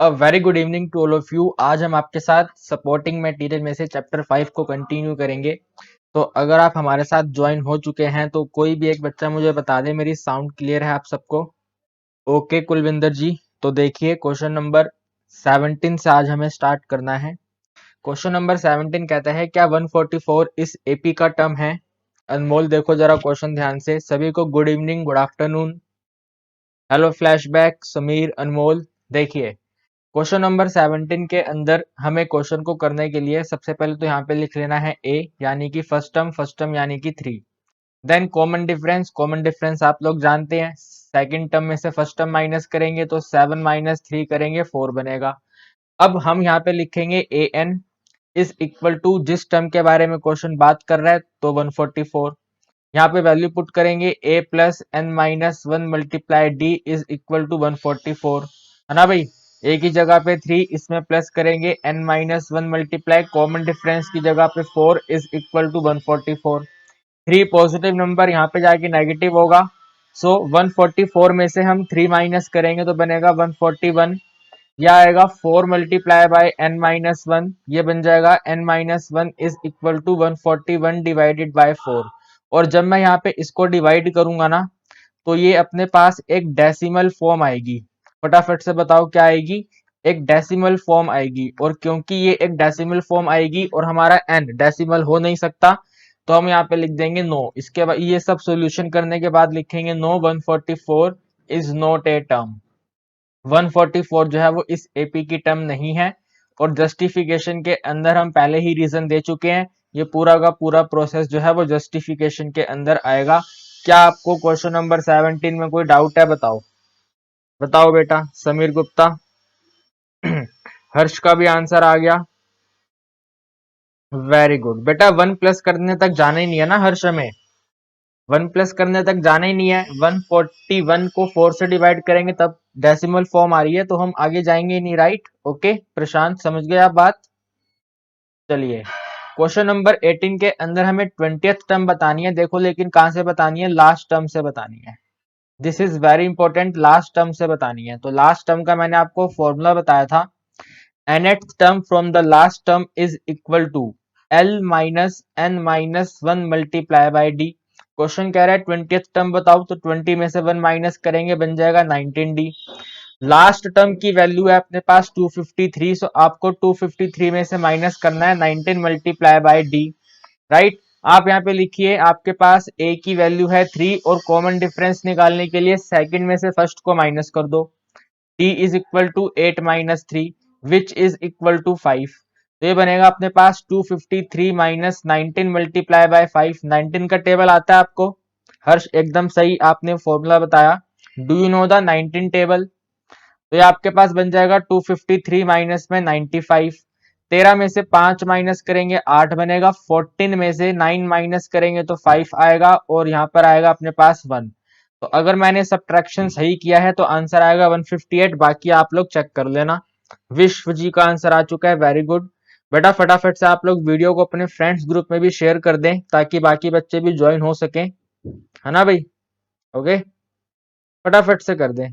A very good evening to all of you. आज हम आपके साथ सपोर्टिंग मटेरियल में से चैप्टर 5 को कंटिन्यू करेंगे। तो अगर आप हमारे साथ ज्वाइन हो चुके हैं तो कोई भी एक बच्चा मुझे बता दे मेरी साउंड क्लियर है आप सबको। ओके कुलविंदर जी। तो देखिए क्वेश्चन नंबर 17 से आज हमें स्टार्ट करना है। क्वेश्चन नंबर 17 कहता है क्या 144 इस एपी का टर्म है। अनमोल देखो जरा क्वेश्चन ध्यान से। सभी को good evening, good afternoon, hello flashback, Sameer, Anmol. देखिए क्वेश्चन नंबर 17 के अंदर हमें क्वेश्चन को करने के लिए सबसे पहले तो यहाँ पे लिख लेना है ए यानी कि फर्स्ट टर्म यानी कि 3। देन कॉमन डिफरेंस आप लोग जानते हैं। सेकंड टर्म में से फर्स्ट टर्म माइनस करेंगे तो 7 माइनस 3 करेंगे 4 बनेगा। अब हम यहाँ पे लिखेंगे A N is equal to जिस टर्म के बारे में क्वेश्चन बात कर रहा है तो 144। यहाँ पे वैल्यू पुट करेंगे a plus N minus one multiply d is equal to 144, है ना भाई। a की जगह पे 3, इसमें प्लस करेंगे n minus one multiply common difference की जगह पे 4 is equal to 144। 3 positive number यहाँ पे जाके नेगेटिव होगा। सो 144 में से हम 3 माइनस करेंगे तो बनेगा 141। यह आएगा 4 multiply by n minus one, ये बन जाएगा n minus one is equal to 141 divided by 4। और जब मैं यहाँ पे इसको डिवाइड करूंगा ना तो ये अपने पास एक डेसिमल फॉर्म आएगी। फटाफट से बताओ क्या आएगी। एक डेसिमल फॉर्म आएगी। और क्योंकि ये एक डेसिमल फॉर्म आएगी और हमारा n डेसिमल हो नहीं सकता तो हम यहाँ पे लिख देंगे नो। इसके बाद ये सब सॉल्यूशन करने के बाद लिखेंगे no 144 is not a term. 144 जो है वो इस एपी की टर्म नहीं है। और जस्टिफिकेशन के अंदर हम पहले ही रीजन दे चुके हैं। ये पूरा का पूरा प्रोसेस जो है वो जस्टिफिकेशन के अंदर आएगा। क्या आपको क्वेश्चन नंबर 17 में कोई डाउट है? बताओ बताओ बेटा। समीर गुप्ता हर्ष का भी आंसर आ गया। वेरी गुड बेटा। 1 प्लस करने तक जाना ही नहीं है ना हर्ष में। 1 प्लस करने तक जाना ही नहीं है। 141 को 4 से डिवाइड करेंगे तब डेसिमल फॉर्म आ रही है तो हम आगे जाएंगे ही नहीं। राइट। ओके प्रशांत समझ गए आप बात। चलिए क्वेश्चन नंबर 18 के अंदर हमें 20th टर्म बतानी है। देखो लेकिन कहां से बतानी है? लास्ट टर्म से बतानी है। This is very important. Last term से बतानी है। तो लास्ट टर्म का मैंने आपको फॉर्मूला बताया था। nth term from the last term is equal to l minus n minus one multiply by d. Question कह रहा है 20th टर्म बताओ तो 20 में से 1 माइनस करेंगे बन जाएगा 19d। लास्ट टर्म की वैल्यू है अपने पास 253। सो आपको 253 में से माइनस करना है 19 मल्टीप्लाई बाय डी। राइट। आप यहाँ पे लिखिए आपके पास a की वैल्यू है 3 और कॉमन डिफरेंस निकालने के लिए सेकंड में से फर्स्ट को माइनस कर दो। t is equal to 8 minus 3 which is equal to 5। तो ये बनेगा अपने पास 253 माइनस 19 मल्टीप्लाई बाय 5। 19 का टेबल आता है आपको? हर्ष एकदम सही आपने फॉर्मूला बताया। Do you know the 19 table? तो ये आपके पास बन जाएगा 253 माइनस में 95। 13 में से 5 माइनस करेंगे 8 बनेगा। 14 में से 9 माइनस करेंगे तो 5 आएगा और यहाँ पर आएगा अपने पास 1। तो अगर मैंने सब्ट्रैक्शन सही किया है तो आंसर आएगा 158। बाकी आप लोग चेक कर लेना। विश्व जी का आंसर आ चुका है। वेरी गुड बेटा। फटाफट से आप लोग वीडियो को अपने फ्रेंड्स ग्रुप में भी शेयर कर दें ताकि बाकी बच्चे भी ज्वाइन हो सकें, है ना भाई। ओके फटाफट से कर दें।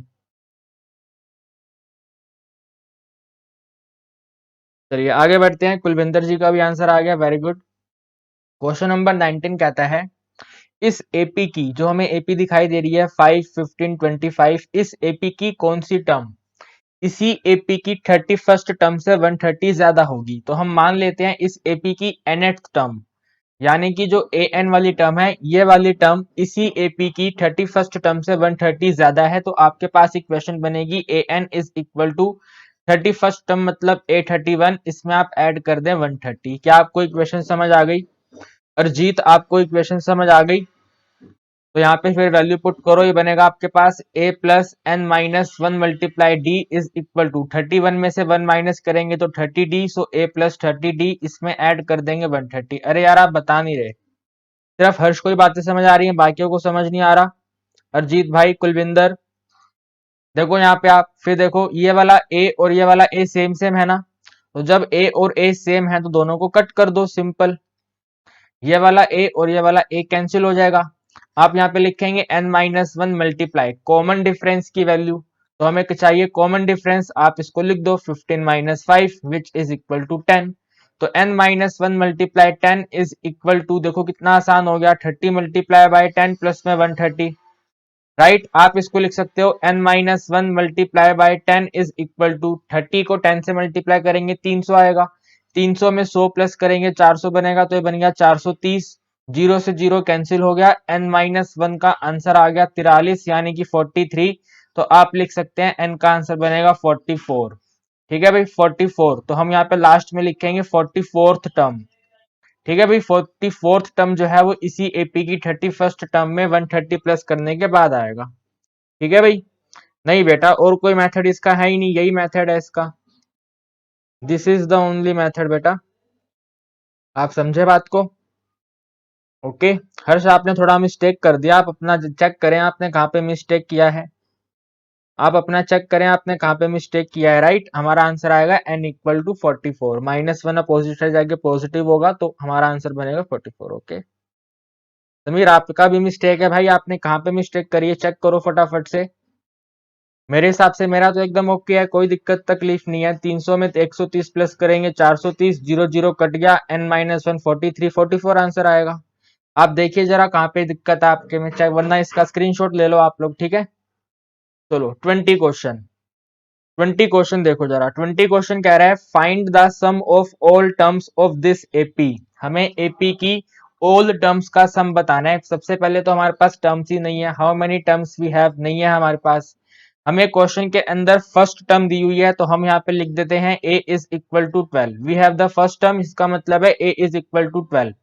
चलिए आगे बढ़ते हैं। कुलविंदर जी का भी आंसर आ गया। Very good. क्वेश्चन नंबर 19 कहता है इस एपी की जो हमें एपी दिखाई दे रही है 5, 15, 25, इस एपी की कौन सी टर्म इसी एपी की 31st टर्म से 130 ज्यादा होगी। तो हम मान लेते हैं इस एपी की nth टर्म यानी कि जो ए एन वाली टर्म है ये वाली टर्म इसी एपी की 31st टर्म से 130 ज्यादा है। तो आपके पास इक्वेशन बनेगी a N is equal to 31st term मतलब A31, इसमें आप ऐड कर दें 130। क्या आपको इक्वेशन समझ आ गई? अरजीत आपको इक्वेशन समझ आ गई? तो यहाँ पे फिर वैल्यू पुट करो। ये बनेगा आपके पास a plus N minus one multiply d is equal to 31 में से 1 माइनस करेंगे तो 30d। So a plus 30d इसमें ऐड कर देंगे 130। अरे यार आप बता नहीं रहे। सिर्फ हर्ष को ही बातें समझ आ रही हैं, बाकियों को समझ नहीं आ रहा। अरजीत भाई, कुलविंदर देखो यहाँ पे आप फिर देखो ये वाला a और ये वाला a सेम सेम है ना। तो जब a और a सेम है तो दोनों को कट कर दो। सिंपल। ये वाला a और ये वाला a कैंसिल हो जाएगा। आप यहाँ पे लिखेंगे n minus one multiply common difference की वैल्यू। तो हमें चाहिए कॉमन डिफरेंस, आप इसको लिख दो 15 minus 5 which is equal to 10। तो n minus 1 multiply 10 is equal to, देखो कितना आसान हो गया, 30 मल्टीप्लाई बाय 10 प्लस में 130, राइट। आप इसको लिख सकते हो n minus 1 multiply by 10 is equal to 30 को 10 से मल्टीप्लाई करेंगे 300 आएगा, 300 में 100 प्लस करेंगे 400 बनेगा, तो ये बन गया 430, जीरो से जीरो कैंसिल हो गया, n माइनस 1 का आंसर आ गया 43 यानी कि 43। तो आप लिख सकते हैं n का आंसर बनेगा 44। ठीक है भाई 44, तो हम यहाँ पे लास्ट में लिखेंगे 44th टर्म। ठीक है भाई 44th टर्म जो है वो इसी एपी की 31st टर्म में 130 प्लस करने के बाद आएगा। ठीक है भाई, नहीं बेटा और कोई मेथड इसका है ही नहीं, यही मेथड है इसका, this is the only method बेटा, आप समझे बात को। ओके हर्ष, आपने थोड़ा मिस्टेक कर दिया, आप अपना चेक करें आपने कहाँ पे मिस्टेक किया है, आप अपना चेक करें आपने कहाँ पे मिस्टेक किया है, राइट। हमारा आंसर आएगा n equal to 44, minus 1 opposite side जाके पॉजिटिव होगा तो हमारा आंसर बनेगा 44। ओके समीर, आपका भी मिस्टेक है भाई, आपने कहाँ पे मिस्टेक करी है चेक करो फटाफट से। मेरे हिसाब से मेरा तो एकदम ओके है, कोई दिक्कत तकलीफ नहीं है। 300 में 130 प्लस करेंगे 430, जीरो जीरो कट गया, n माइनस 1 43, 44 आंसर आएगा। आप देखिए जरा कहाँ पे दिक्कत है आपके में, चाहे वरना इसका स्क्रीनशॉट ले लो आप लोग, ठीक है। चलो 20 क्वेश्चन देखो जरा, 20 क्वेश्चन कह रहा है find the sum of all terms of this AP. हमें एपी की ऑल टर्म्स का सम बताना है। सबसे पहले तो हमारे पास टर्म्स ही नहीं है, how many terms we have नहीं है हमारे पास। हमें क्वेश्चन के अंदर फर्स्ट टर्म दी हुई है तो हम यहाँ पे लिख देते हैं a is equal to 12, we have the first term, इसका मतलब है a is equal to 12।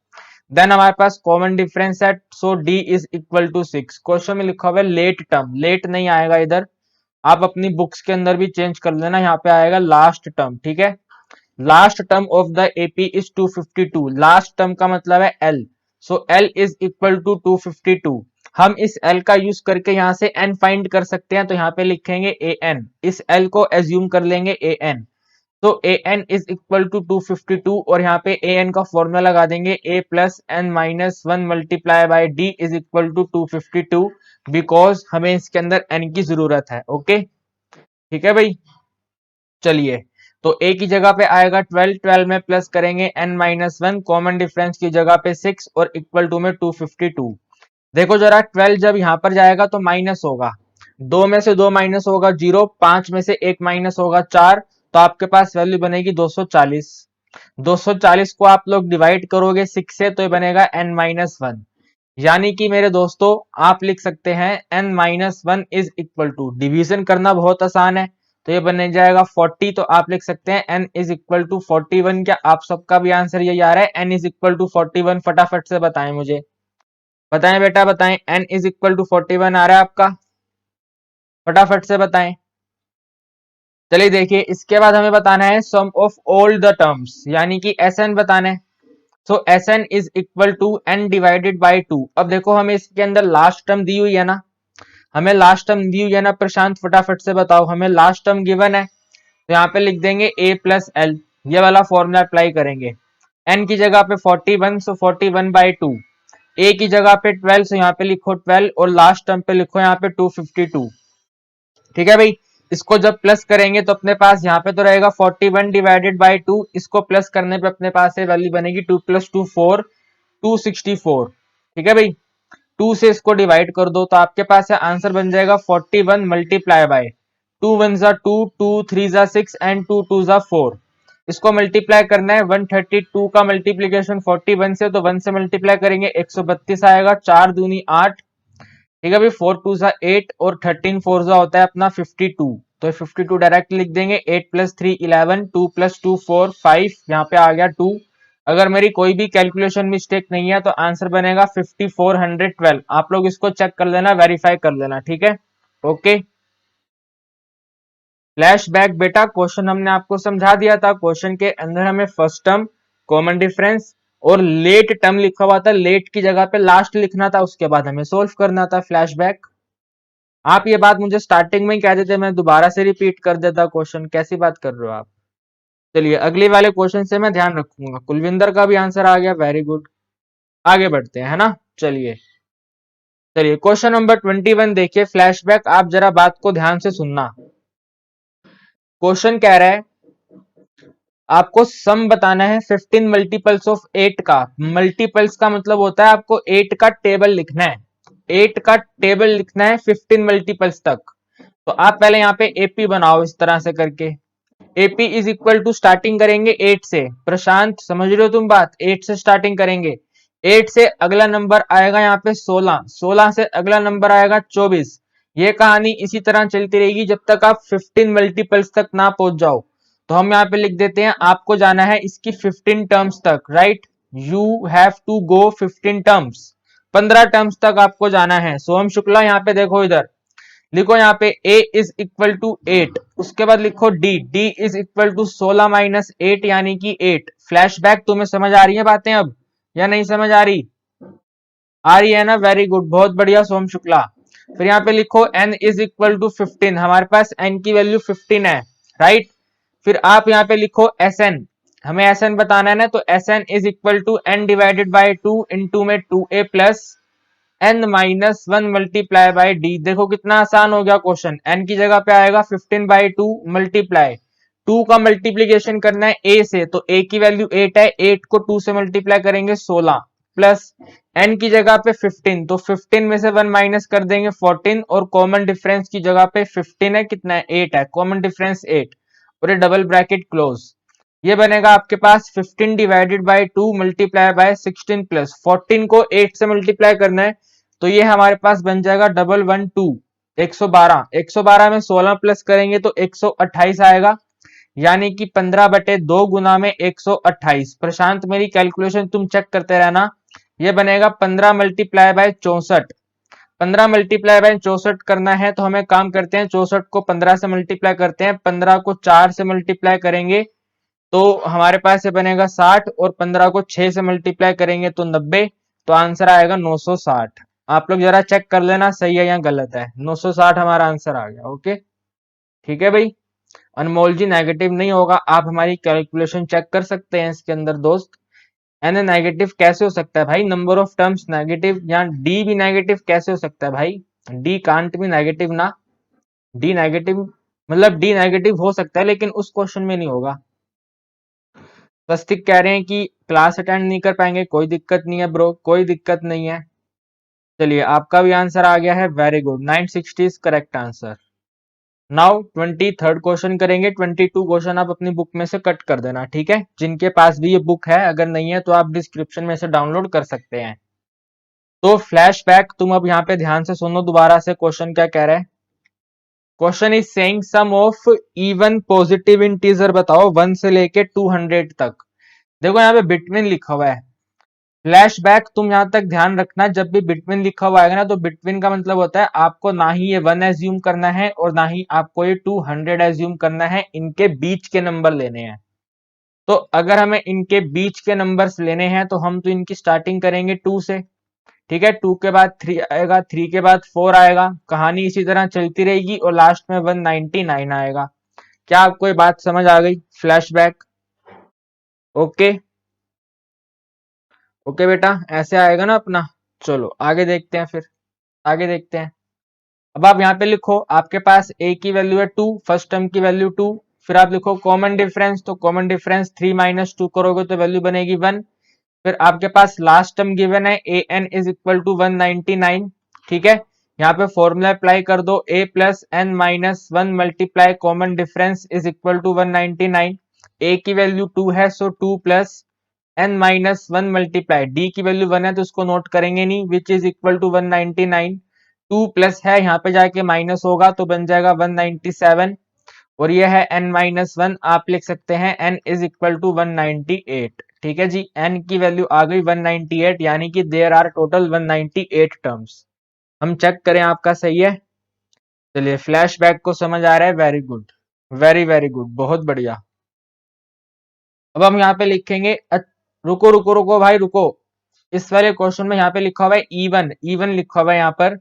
Then हमारे पास कॉमन डिफरेंस है, so d is equal to 6। Question में लिखा हुआ है लेट टर्म, लेट नहीं आएगा इधर, आप अपनी बुक्स के अंदर भी चेंज कर लेना, यहाँ पे आएगा लास्ट टर्म। ठीक है, last term of the AP is 252, last term का मतलब है L, so L is equal to 252। हम इस एल का यूज करके यहाँ से एन फाइंड कर सकते हैं, तो यहाँ पे लिखेंगे ए एन, इस एल को एज्यूम कर लेंगे ए एन, तो A N is equal to 252 और यहाँ पे ए एन का फॉर्मूला लगा देंगे a plus N minus 1 multiply by d is equal to 252, because हमें इसके अंदर एन की जरूरत है। ओके ठीक है भाई, चलिए तो a की जगह पे आएगा 12, 12 में प्लस करेंगे n माइनस 1, कॉमन डिफरेंस की जगह पे 6 और इक्वल टू में 252। देखो जरा 12 जब यहाँ पर जाएगा तो माइनस होगा, 2 में से 2 माइनस होगा 0, 5 में से 1 माइनस होगा 4, तो आपके पास वैल्यू बनेगी 240। 240 को आप लोग डिवाइड करोगे 6 से तो ये बनेगा n माइनस 1, यानी कि मेरे दोस्तों आप लिख सकते हैं n minus 1 is equal to, division करना बहुत आसान है तो ये बन जाएगा 40, तो आप लिख सकते हैं n इज इक्वल टू 41। क्या आप सबका भी आंसर यही आ रहा है n इज इक्वल टू 41? फटाफट से बताएं मुझे, बताएं बेटा बताएं, n इज इक्वल टू 41 आ रहा है आपका, फटाफट से बताएं। चलिए देखिए इसके बाद हमें बताना है sum of all the terms, यानी कि Sn बताना है। So Sn is equal to n divided by 2। अब देखो हमें इसके अंदर लास्ट टर्म दी हुई है ना, हमें लास्ट टर्म दी हुई है ना प्रशांत, फटाफट से बताओ, हमें लास्ट टर्म गिवन है तो यहाँ पे लिख देंगे a प्लस एल, ये वाला फॉर्मूला अप्लाई करेंगे। n की जगह पे 41, सो 41 बाई 2, a की जगह पे 12, सो यहाँ पे लिखो 12 और लास्ट टर्म पे लिखो यहाँ पे 252। ठीक है भाई, इसको जब प्लस करेंगे तो अपने पास यहाँ पे तो रहेगा 41 डिवाइडेड बाई 2, इसको प्लस करने पे अपने पास वैल्यू बनेगी 2 प्लस 2 4, 264। ठीक है भाई, 2 से इसको डिवाइड कर दो तो आपके पास है आंसर बन जाएगा 41 मल्टीप्लाई बाय 2 1 जा 2, 2 3 जा 6 एंड 2 2 जा 4। इसको मल्टीप्लाई करना है, 132 का मल्टीप्लीकेशन 41 से, तो 1 से मल्टीप्लाई करेंगे 132 आएगा, 4 दूनी 8। ठीक है भाई, 4 2 जा 8 और 13 4 जा होता है अपना 52, तो 52 डायरेक्ट लिख देंगे, 8 प्लस 3 11, 2 प्लस 2 4 5, यहाँ पे आ गया 2। अगर मेरी कोई भी कैलकुलेशन मिस्टेक नहीं है तो आंसर बनेगा 5412। आप लोग इसको चेक कर लेना, वेरीफाई कर लेना, ठीक है। ओके फ्लैशबैक बेटा, क्वेश्चन हमने आपको समझा दिया था, क्वेश्चन के अंदर हमें फर्स्ट टर्म, कॉमन डिफरेंस और लेट टर्म लिखा हुआ था, लेट की जगह पे लास्ट लिखना था, उसके बाद हमें सोल्व करना था फ्लैशबैक। आप ये बात मुझे स्टार्टिंग में ही कह देते, मैं दोबारा से रिपीट कर देता क्वेश्चन, कैसी बात कर रहे हो आप। चलिए अगले वाले क्वेश्चन से मैं ध्यान रखूंगा। कुलविंदर का भी आंसर आ गया, वेरी गुड। आगे बढ़ते हैं, है ना। चलिए चलिए क्वेश्चन नंबर 21 देखिए, फ्लैशबैक, आप जरा बात को ध्यान से सुनना। क्वेश्चन कह रहा है आपको सम बताना है 15 मल्टीपल्स ऑफ 8 का। मल्टीपल्स का मतलब होता है आपको 8 का टेबल लिखना है, 8 का टेबल लिखना है 15 मल्टीपल्स तक। तो आप पहले यहाँ पे एपी बनाओ इस तरह से करके। AP is equal to starting करेंगे 8 से। प्रशांत समझ रहे हो तुम बात, 8 से स्टार्टिंग करेंगे। 8 से अगला नंबर आएगा यहाँ पे 16, 16 से अगला नंबर आएगा 24। ये कहानी इसी तरह चलती रहेगी जब तक आप 15 मल्टीपल्स तक ना पहुंच जाओ। तो हम यहाँ पे लिख देते हैं आपको जाना है इसकी 15 टर्म्स तक, right. You have to go 15 terms, 15 terms तक आपको जाना है। सोहम शुक्ला यहाँ पे देखो, इधर लिखो यहाँ पे a इज इक्वल टू 8, उसके बाद लिखो d is equal to 16 minus 8 यानी कि 8। फ्लैशबैक तुम्हें समझ आ रही है बातें अब या नहीं समझ आ रही? आ रही है ना, वेरी गुड, बहुत बढ़िया सोम शुक्ला। फिर यहाँ पे लिखो n इज इक्वल टू 15, हमारे पास n की वैल्यू 15 है, राइट। फिर आप यहाँ पे लिखो Sn, हमें Sn बताना है ना, तो Sn is equal to n divided by 2 into में 2a plus n minus 1 multiply by d. देखो कितना आसान हो गया क्वेश्चन। n की जगह पे आएगा 15 बाई 2 मल्टीप्लाई 2 का मल्टीप्लीकेशन करना है a से, तो a की वैल्यू 8 है, 8 को 2 से मल्टीप्लाई करेंगे 16 प्लस n की जगह पे 15, तो 15 में से 1 माइनस कर देंगे 14, और कॉमन डिफरेंस की जगह पे 15 है, कितना है 8 है, कॉमन डिफरेंस 8, और ये डबल ब्रैकेट क्लोज। ये बनेगा आपके पास 15 divided by 2 multiply bye 16 plus 14 को 8 से मल्टीप्लाई करना है, तो ये हमारे पास बन जाएगा 112 112। 112 में 16 प्लस करेंगे तो 128 आएगा, यानी कि 15 बटे 2 गुना में 128। प्रशांत मेरी कैलकुलेशन तुम चेक करते रहना। ये बनेगा 15 मल्टीप्लाई बाय 64। 15 मल्टीप्लाई बाय 64 करना है तो हमें काम करते हैं, 64 को 15 से मल्टीप्लाई करते हैं, 15 को 4 से मल्टीप्लाई करेंगे तो हमारे पास ये बनेगा 60, और 15 को 6 से मल्टीप्लाई करेंगे तो 90, तो आंसर आएगा 960। आप लोग जरा चेक कर लेना सही है या गलत है। 960 हमारा आंसर आ गया, ओके ठीक है भाई। अनमोल जी नेगेटिव नहीं होगा, आप हमारी कैलकुलेशन चेक कर सकते हैं इसके अंदर दोस्त। एन नेगेटिव कैसे हो सकता है भाई, नंबर ऑफ टर्म्स नेगेटिव, या डी भी नेगेटिव कैसे हो सकता है भाई? डी कांट भी नेगेटिव ना, डी नेगेटिव मतलब डी नेगेटिव हो सकता है लेकिन उस क्वेश्चन में नहीं होगा। स्वस्तिक कह रहे हैं कि क्लास अटेंड नहीं कर पाएंगे, कोई दिक्कत नहीं है ब्रो, कोई दिक्कत नहीं है। चलिए आपका भी आंसर आ गया है, very good, 960 is correct answer. Now 23rd question करेंगे। 22 क्वेश्चन आप अपनी बुक में से कट कर देना, ठीक है। जिनके पास भी ये बुक है, अगर नहीं है तो आप डिस्क्रिप्शन में से डाउनलोड कर सकते हैं। तो फ्लैशबैक तुम अब यहाँ पे ध्यान से सुनो दोबारा से, क्वेश्चन क्या कह रहा है। Question is saying sum of even positive integer बताओ 1 से लेके 200 तक। देखो यहाँ पे बिटवीन लिखा हुआ है। फ्लैशबैक तुम यहां तक ध्यान रखना, जब भी बिटवीन लिखा हुआ आएगा ना, तो बिटवीन का मतलब होता है आपको ना ही ये 1 एज्यूम करना है और ना ही आपको ये 200 एज्यूम करना है, इनके बीच के नंबर लेने हैं। तो अगर हमें इनके बीच के नंबर्स लेने हैं तो हम तो इनकी स्टार्टिंग करेंगे 2 से, ठीक है। 2 के बाद 3 आएगा, 3 के बाद 4 आएगा, कहानी इसी तरह चलती रहेगी और लास्ट में 199 आएगा। क्या आपको ये बात समझ आ गई? फ्लैशबैक ओके, ओके बेटा, ऐसे आएगा ना अपना। चलो आगे देखते हैं, फिर आगे देखते हैं। अब आप यहाँ पे लिखो, आपके पास a की वैल्यू है 2, फर्स्ट टर्म की वैल्यू 2, फिर आप लिखो कॉमन डिफरेंस, तो कॉमन डिफरेंस 3 माइनस 2 करोगे तो वैल्यू बनेगी 1। फिर आपके पास लास्ट टर्म गिवन है A N is equal to 199, ठीक है। यहाँ पे फॉर्मूला अप्लाई कर दो, a plus N minus 1 multiply common difference is equal to 199। a की वैल्यू 2 है, so 2 plus N minus 1 multiply, d की वैल्यू 1 है तो उसको नोट करेंगे नहीं, which is equal to 199। 2 plus है, यहाँ पे जाके माइनस होगा तो बन जाएगा 197, और ये है n माइनस 1, आप लिख सकते हैं n इज इक्वल टू 198, ठीक है जी। n की वैल्यू आ गई 198, यानी कि देयर आर टोटल 198 टर्म्स। हम चेक करें आपका सही है। चलिए फ्लैशबैक को समझ आ रहा है, very good, very very good, बहुत बढ़िया। अब हम यहाँ पे लिखेंगे रुको रुको रुको भाई रुको, इस वाले क्वेश्चन में यहाँ पे लिखा हुआ है इवन, इवन लिखा हुआ है यहाँ पर,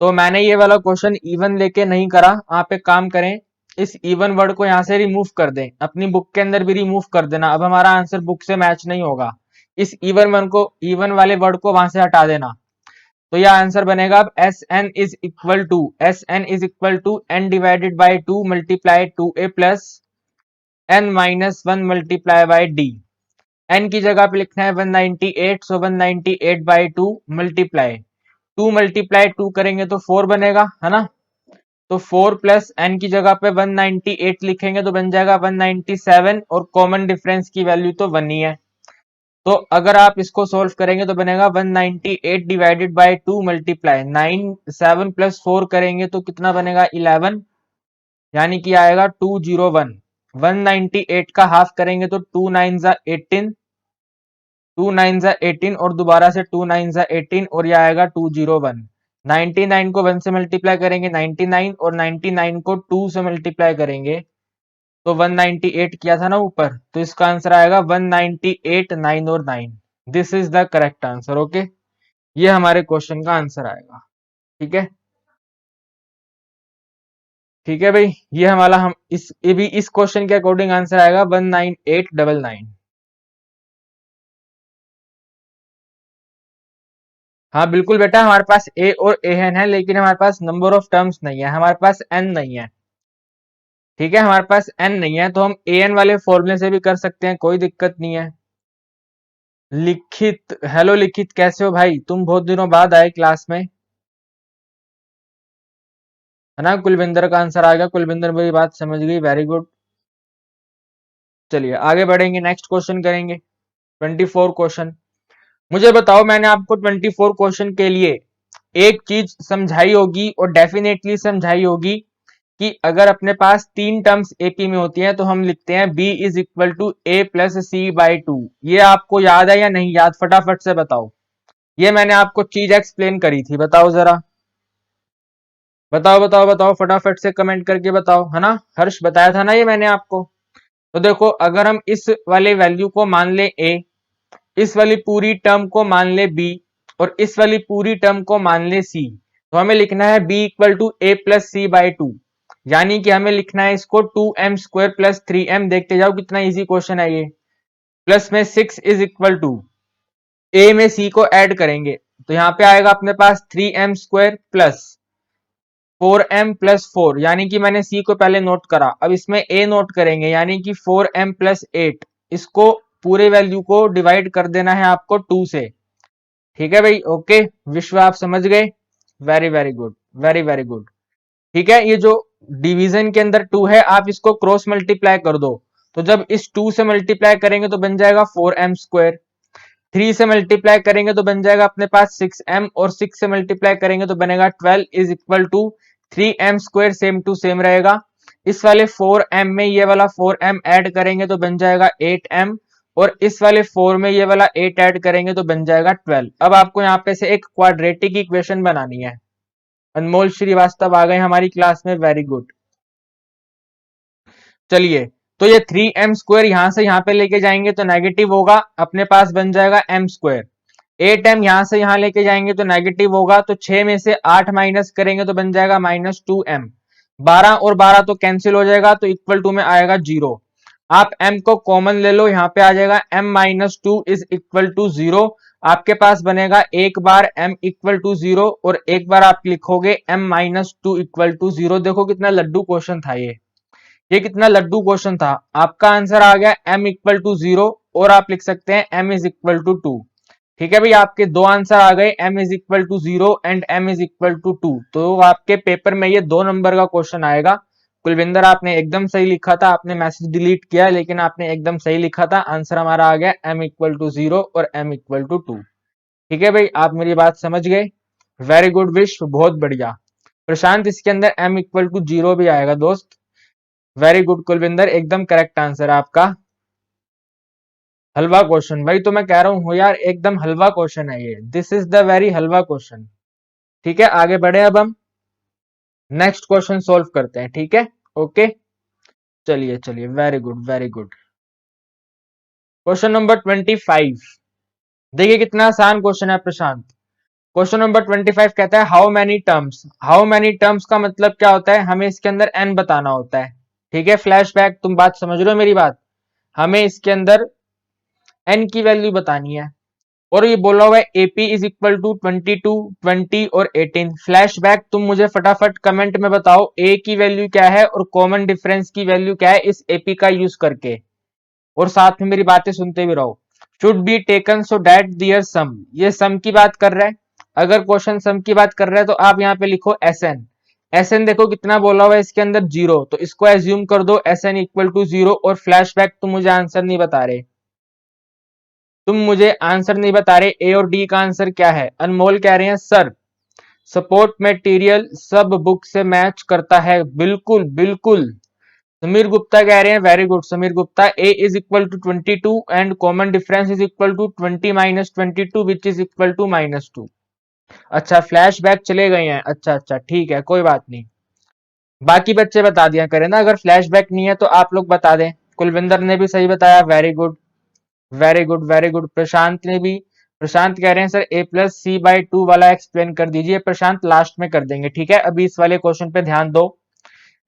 तो मैंने ये वाला क्वेश्चन इवन लेके नहीं करा। आप एक काम करें, इस इवन वर्ड को यहाँ से रिमूव कर दें, अपनी बुक के अंदर भी रिमूव कर देना। अब हमारा आंसर बुक से मैच नहीं होगा, इस इवन वन को, इवन वाले वर्ड को वहां से हटा देना। तो यह आंसर बनेगा अब S N is equal to N divided by 2 multiply 2a plus N minus 1 multiply by D. N की जगह पे लिखना है 198, सो 198 बाई 2 मल्टीप्लाई 2 करेंगे तो 4 बनेगा, है ना। तो 4 प्लस एन की जगह पे 198 लिखेंगे तो बन जाएगा 197, और कॉमन डिफरेंस की वैल्यू तो 1 ही है। तो अगर आप इसको सोल्व करेंगे तो बनेगा 198 डिवाइडेड बाई 2 मल्टीप्लाई 9, 7 प्लस 4 करेंगे तो कितना बनेगा 11, यानी कि आएगा 201। 198 का हाफ करेंगे तो 2 9 जा 18, 2 9 जा 18 और दोबारा से 2 9 जा 18 और यह आएगा 201। 99 को 1 से मल्टीप्लाई करेंगे 99, और 99 को 2 से मल्टीप्लाई करेंगे तो 198 किया था ना ऊपर, तो इसका आंसर आएगा 198, 9 और 9। This is the correct answer. Okay, ये हमारे क्वेश्चन का आंसर आएगा। ठीक है, ठीक है भाई, ये हमारा हम ये भी इस क्वेश्चन के अकॉर्डिंग आंसर आएगा 19899। हाँ बिल्कुल बेटा, हमारे पास ए और ए एन है, लेकिन हमारे पास नंबर ऑफ टर्म्स नहीं है, हमारे पास एन नहीं है। ठीक है, हमारे पास एन नहीं है तो हम ए एन वाले फॉर्मूले से भी कर सकते हैं, कोई दिक्कत नहीं है। लिखित, हेलो लिखित, कैसे हो भाई? तुम बहुत दिनों बाद आए क्लास में, है ना। कुलविंदर का आंसर आ गया, कुलविंदर मेरी बात समझ गई, वेरी गुड। चलिए आगे बढ़ेंगे, नेक्स्ट क्वेश्चन करेंगे 24 क्वेश्चन। मुझे बताओ, मैंने आपको 24 क्वेश्चन के लिए एक चीज समझाई होगी और डेफिनेटली समझाई होगी कि अगर अपने पास तीन टर्म्स एपी में होती हैं तो हम लिखते हैं B is equal to A plus C by 2। ये आपको याद है या नहीं याद, फटाफट से बताओ। ये मैंने आपको चीज एक्सप्लेन करी थी, बताओ जरा, बताओ बताओ बताओ, फटाफट से कमेंट करके बताओ, है ना। हर्ष, बताया था ना ये मैंने आपको। तो देखो, अगर हम इस वाले वैल्यू को मान ले ए, इस वाली पूरी टर्म को मान ले बी, और इस वाली पूरी टर्म को मान ले सी, तो हमें लिखना है B equal to A plus C by 2। यानी कि हमें लिखना है इसको 2m² प्लस 3m। देखते जाओ कितना इजी क्वेश्चन है ये। प्लस में 6 इज इक्वल टू ए में सी को ऐड करेंगे तो यहाँ पे आएगा अपने पास 3m² प्लस 4m प्लस 4, यानी कि मैंने सी को पहले नोट करा, अब इसमें ए नोट करेंगे, यानी कि 4m प्लस 8। इसको पूरे वैल्यू को डिवाइड कर देना है आपको 2 से। ठीक है भाई, ओके, विश्व आप समझ गए, very very good, very very good. ठीक है, ये जो डिवीजन के अंदर 2 है, आप इसको क्रॉस मल्टीप्लाई कर दो, तो जब इस 2 से मल्टीप्लाई करेंगे तो बन जाएगा 4m²। 3 से मल्टीप्लाई करेंगे तो बन जाएगा अपने पास 6m, और 6 से मल्टीप्लाई करेंगे तो बनेगा 12 is equal to 3m², same to same रहेगा। इस वाले 4m में ये वाला 4m ऐड करेंगे तो बन जाएगा 8m, और इस वाले 4 में ये वाला 8 ऐड करेंगे तो बन जाएगा 12। अब आपको यहाँ पे से एक क्वाड्रेटिक इक्वेशन बनानी है। अनमोल श्रीवास्तव आ गए हमारी क्लास में, वेरी गुड। चलिए, तो ये 3m² यहां से यहां पे लेके जाएंगे तो नेगेटिव होगा, अपने पास बन जाएगा m²। 8m यहां से यहां लेके जाएंगे तो नेगेटिव होगा, तो 6 में से 8 माइनस करेंगे तो बन जाएगा -2m। 12 और 12 तो कैंसिल हो जाएगा, तो इक्वल टू में आएगा 0। आप m को कॉमन ले लो, यहाँ पे आ जाएगा m-2 इज इक्वल टू 0। आपके पास बनेगा एक बार m इक्वल टू 0 और एक बार आप लिखोगे m-2 इक्वल टू 0। देखो कितना लड्डू क्वेश्चन था ये कितना लड्डू क्वेश्चन था। आपका आंसर आ गया m इक्वल टू 0, और आप लिख सकते हैं m इज इक्वल टू 2। ठीक है भाई, आपके दो आंसर आ गए, m is equal to 0 and m is equal to 2। तो आपके पेपर में ये 2 नंबर का क्वेश्चन आएगा। कुलविंदर, आपने एकदम सही लिखा था, आपने मैसेज डिलीट किया लेकिन आपने एकदम सही लिखा था। आंसर हमारा आ गया m इक्वल टू 0 और m इक्वल टू 2। ठीक है भाई, आप मेरी बात समझ गए, वेरी गुड विश्व, बहुत बढ़िया। प्रशांत, इसके अंदर m इक्वल टू 0 भी आएगा दोस्त, वेरी गुड। कुलविंदर, एकदम करेक्ट आंसर आपका। हलवा क्वेश्चन भाई, तो मैं कह रहा हूँ यार, एकदम हलवा क्वेश्चन है ये, this is the very halwa question. ठीक है, आगे बढ़े, अब हम नेक्स्ट क्वेश्चन सोल्व करते हैं। ठीक है, ओके, चलिए चलिए, very good very good. Question number 25, देखिए कितना आसान क्वेश्चन है प्रशांत। क्वेश्चन नंबर 25 कहता है how many terms. How many terms का मतलब क्या होता है, हमें इसके अंदर n बताना होता है। ठीक है, फ्लैशबैक, तुम बात समझ रहे हो मेरी बात, हमें इसके अंदर n की वैल्यू बतानी है। और ये बोला हुआ है एपी इज इक्वल टू 22, 20 और 18। फ्लैशबैक तुम मुझे फटाफट कमेंट में बताओ ए की वैल्यू क्या है और कॉमन डिफरेंस की वैल्यू क्या है इस एपी का यूज करके, और साथ में मेरी बातें सुनते भी रहो। Should be taken so that there sum, ये सम की बात कर रहा है। अगर क्वेश्चन सम की बात कर रहा है तो आप यहाँ पे लिखो एस एन। एस एन देखो कितना बोला हुआ है इसके अंदर, जीरो, तो इसको एज्यूम कर दो S N equal to zero. और फ्लैशबैक तुम मुझे आंसर नहीं बता रहे, तुम मुझे आंसर नहीं बता रहे ए और डी का आंसर क्या है। अनमोल कह रहे हैं सर सपोर्ट मटेरियल सब बुक से मैच करता है, बिल्कुल बिल्कुल। समीर गुप्ता कह रहे हैं very good Sameer Gupta, A is equal to 22 and common difference is equal to 20 minus 22 which is equal to -2। अच्छा फ्लैशबैक चले गए हैं, अच्छा अच्छा ठीक है कोई बात नहीं। बाकी बच्चे बता दिया करें ना, अगर फ्लैशबैक नहीं है तो आप लोग बता दें। कुलविंदर ने भी सही बताया, very good very good very good. Prashant ने भी, प्रशांत कह रहे हैं sir a plus C by two वाला एक्सप्लेन कर दीजिए। प्रशांत लास्ट में कर देंगे, ठीक है, अभी इस वाले क्वेश्चन पे ध्यान दो।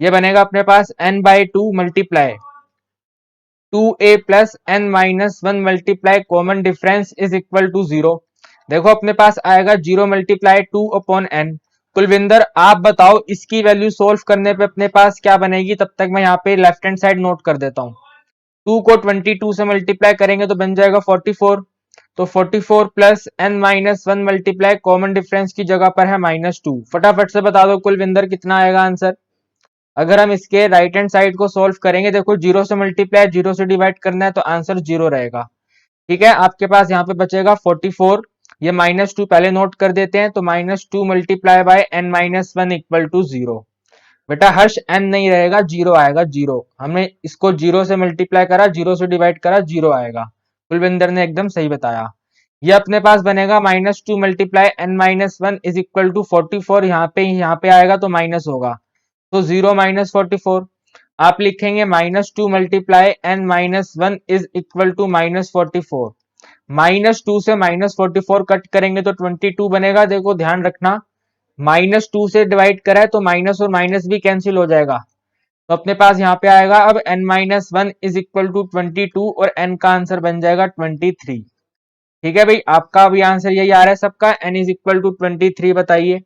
ये बनेगा अपने पास n by two multiply 2a plus n minus one multiply common difference is equal to zero. देखो अपने पास आएगा zero multiply two upon n। Kulvinder आप बताओ इसकी वैल्यू सोल्व करने पे अपने पास क्या बनेगी, तब तक मैं यहाँ पे लेफ्ट हैंड साइड नोट कर देता हूँ। 2 को 22 से मल्टीप्लाई करेंगे तो बन जाएगा 44। तो 44 plus n minus one multiply common difference की जगह पर है -2। फटाफट से बता दो कुलविंदर कितना आएगा आंसर। अगर हम इसके राइट हैंड साइड को सोल्व करेंगे, देखो जीरो से मल्टीप्लाई जीरो से डिवाइड करना है तो आंसर जीरो रहेगा। ठीक है, आपके पास यहाँ पे बचेगा 44। ये -2 पहले नोट कर देते हैं, तो -2 multiply by n minus one equal to zero. बेटा हर्ष n नहीं रहेगा, जीरो आएगा, जीरो। हमने इसको जीरो से मल्टीप्लाई करा, जीरो से डिवाइड करा, जीरो आएगा। कुलविंदर ने एकदम सही बताया। ये अपने पास बनेगा -2 multiply n minus one is equal to 44। यहाँ पे आएगा तो माइनस होगा, तो जीरो माइनस 44। आप लिखेंगे -2 multiply n minus one is equal to -44। -2 से -44 कट करेंगे तो 22 बनेगा। देखो ध्यान रखना, -2 से डिवाइड करा है तो माइनस और माइनस भी कैंसिल हो जाएगा। तो अपने पास यहाँ पे आएगा अब n minus one is equal to 22 और n का आंसर बन जाएगा 23। ठीक है भाई, आपका भी आंसर यही आ रहा है सबका, n इज इक्वल टू 23 बताइए।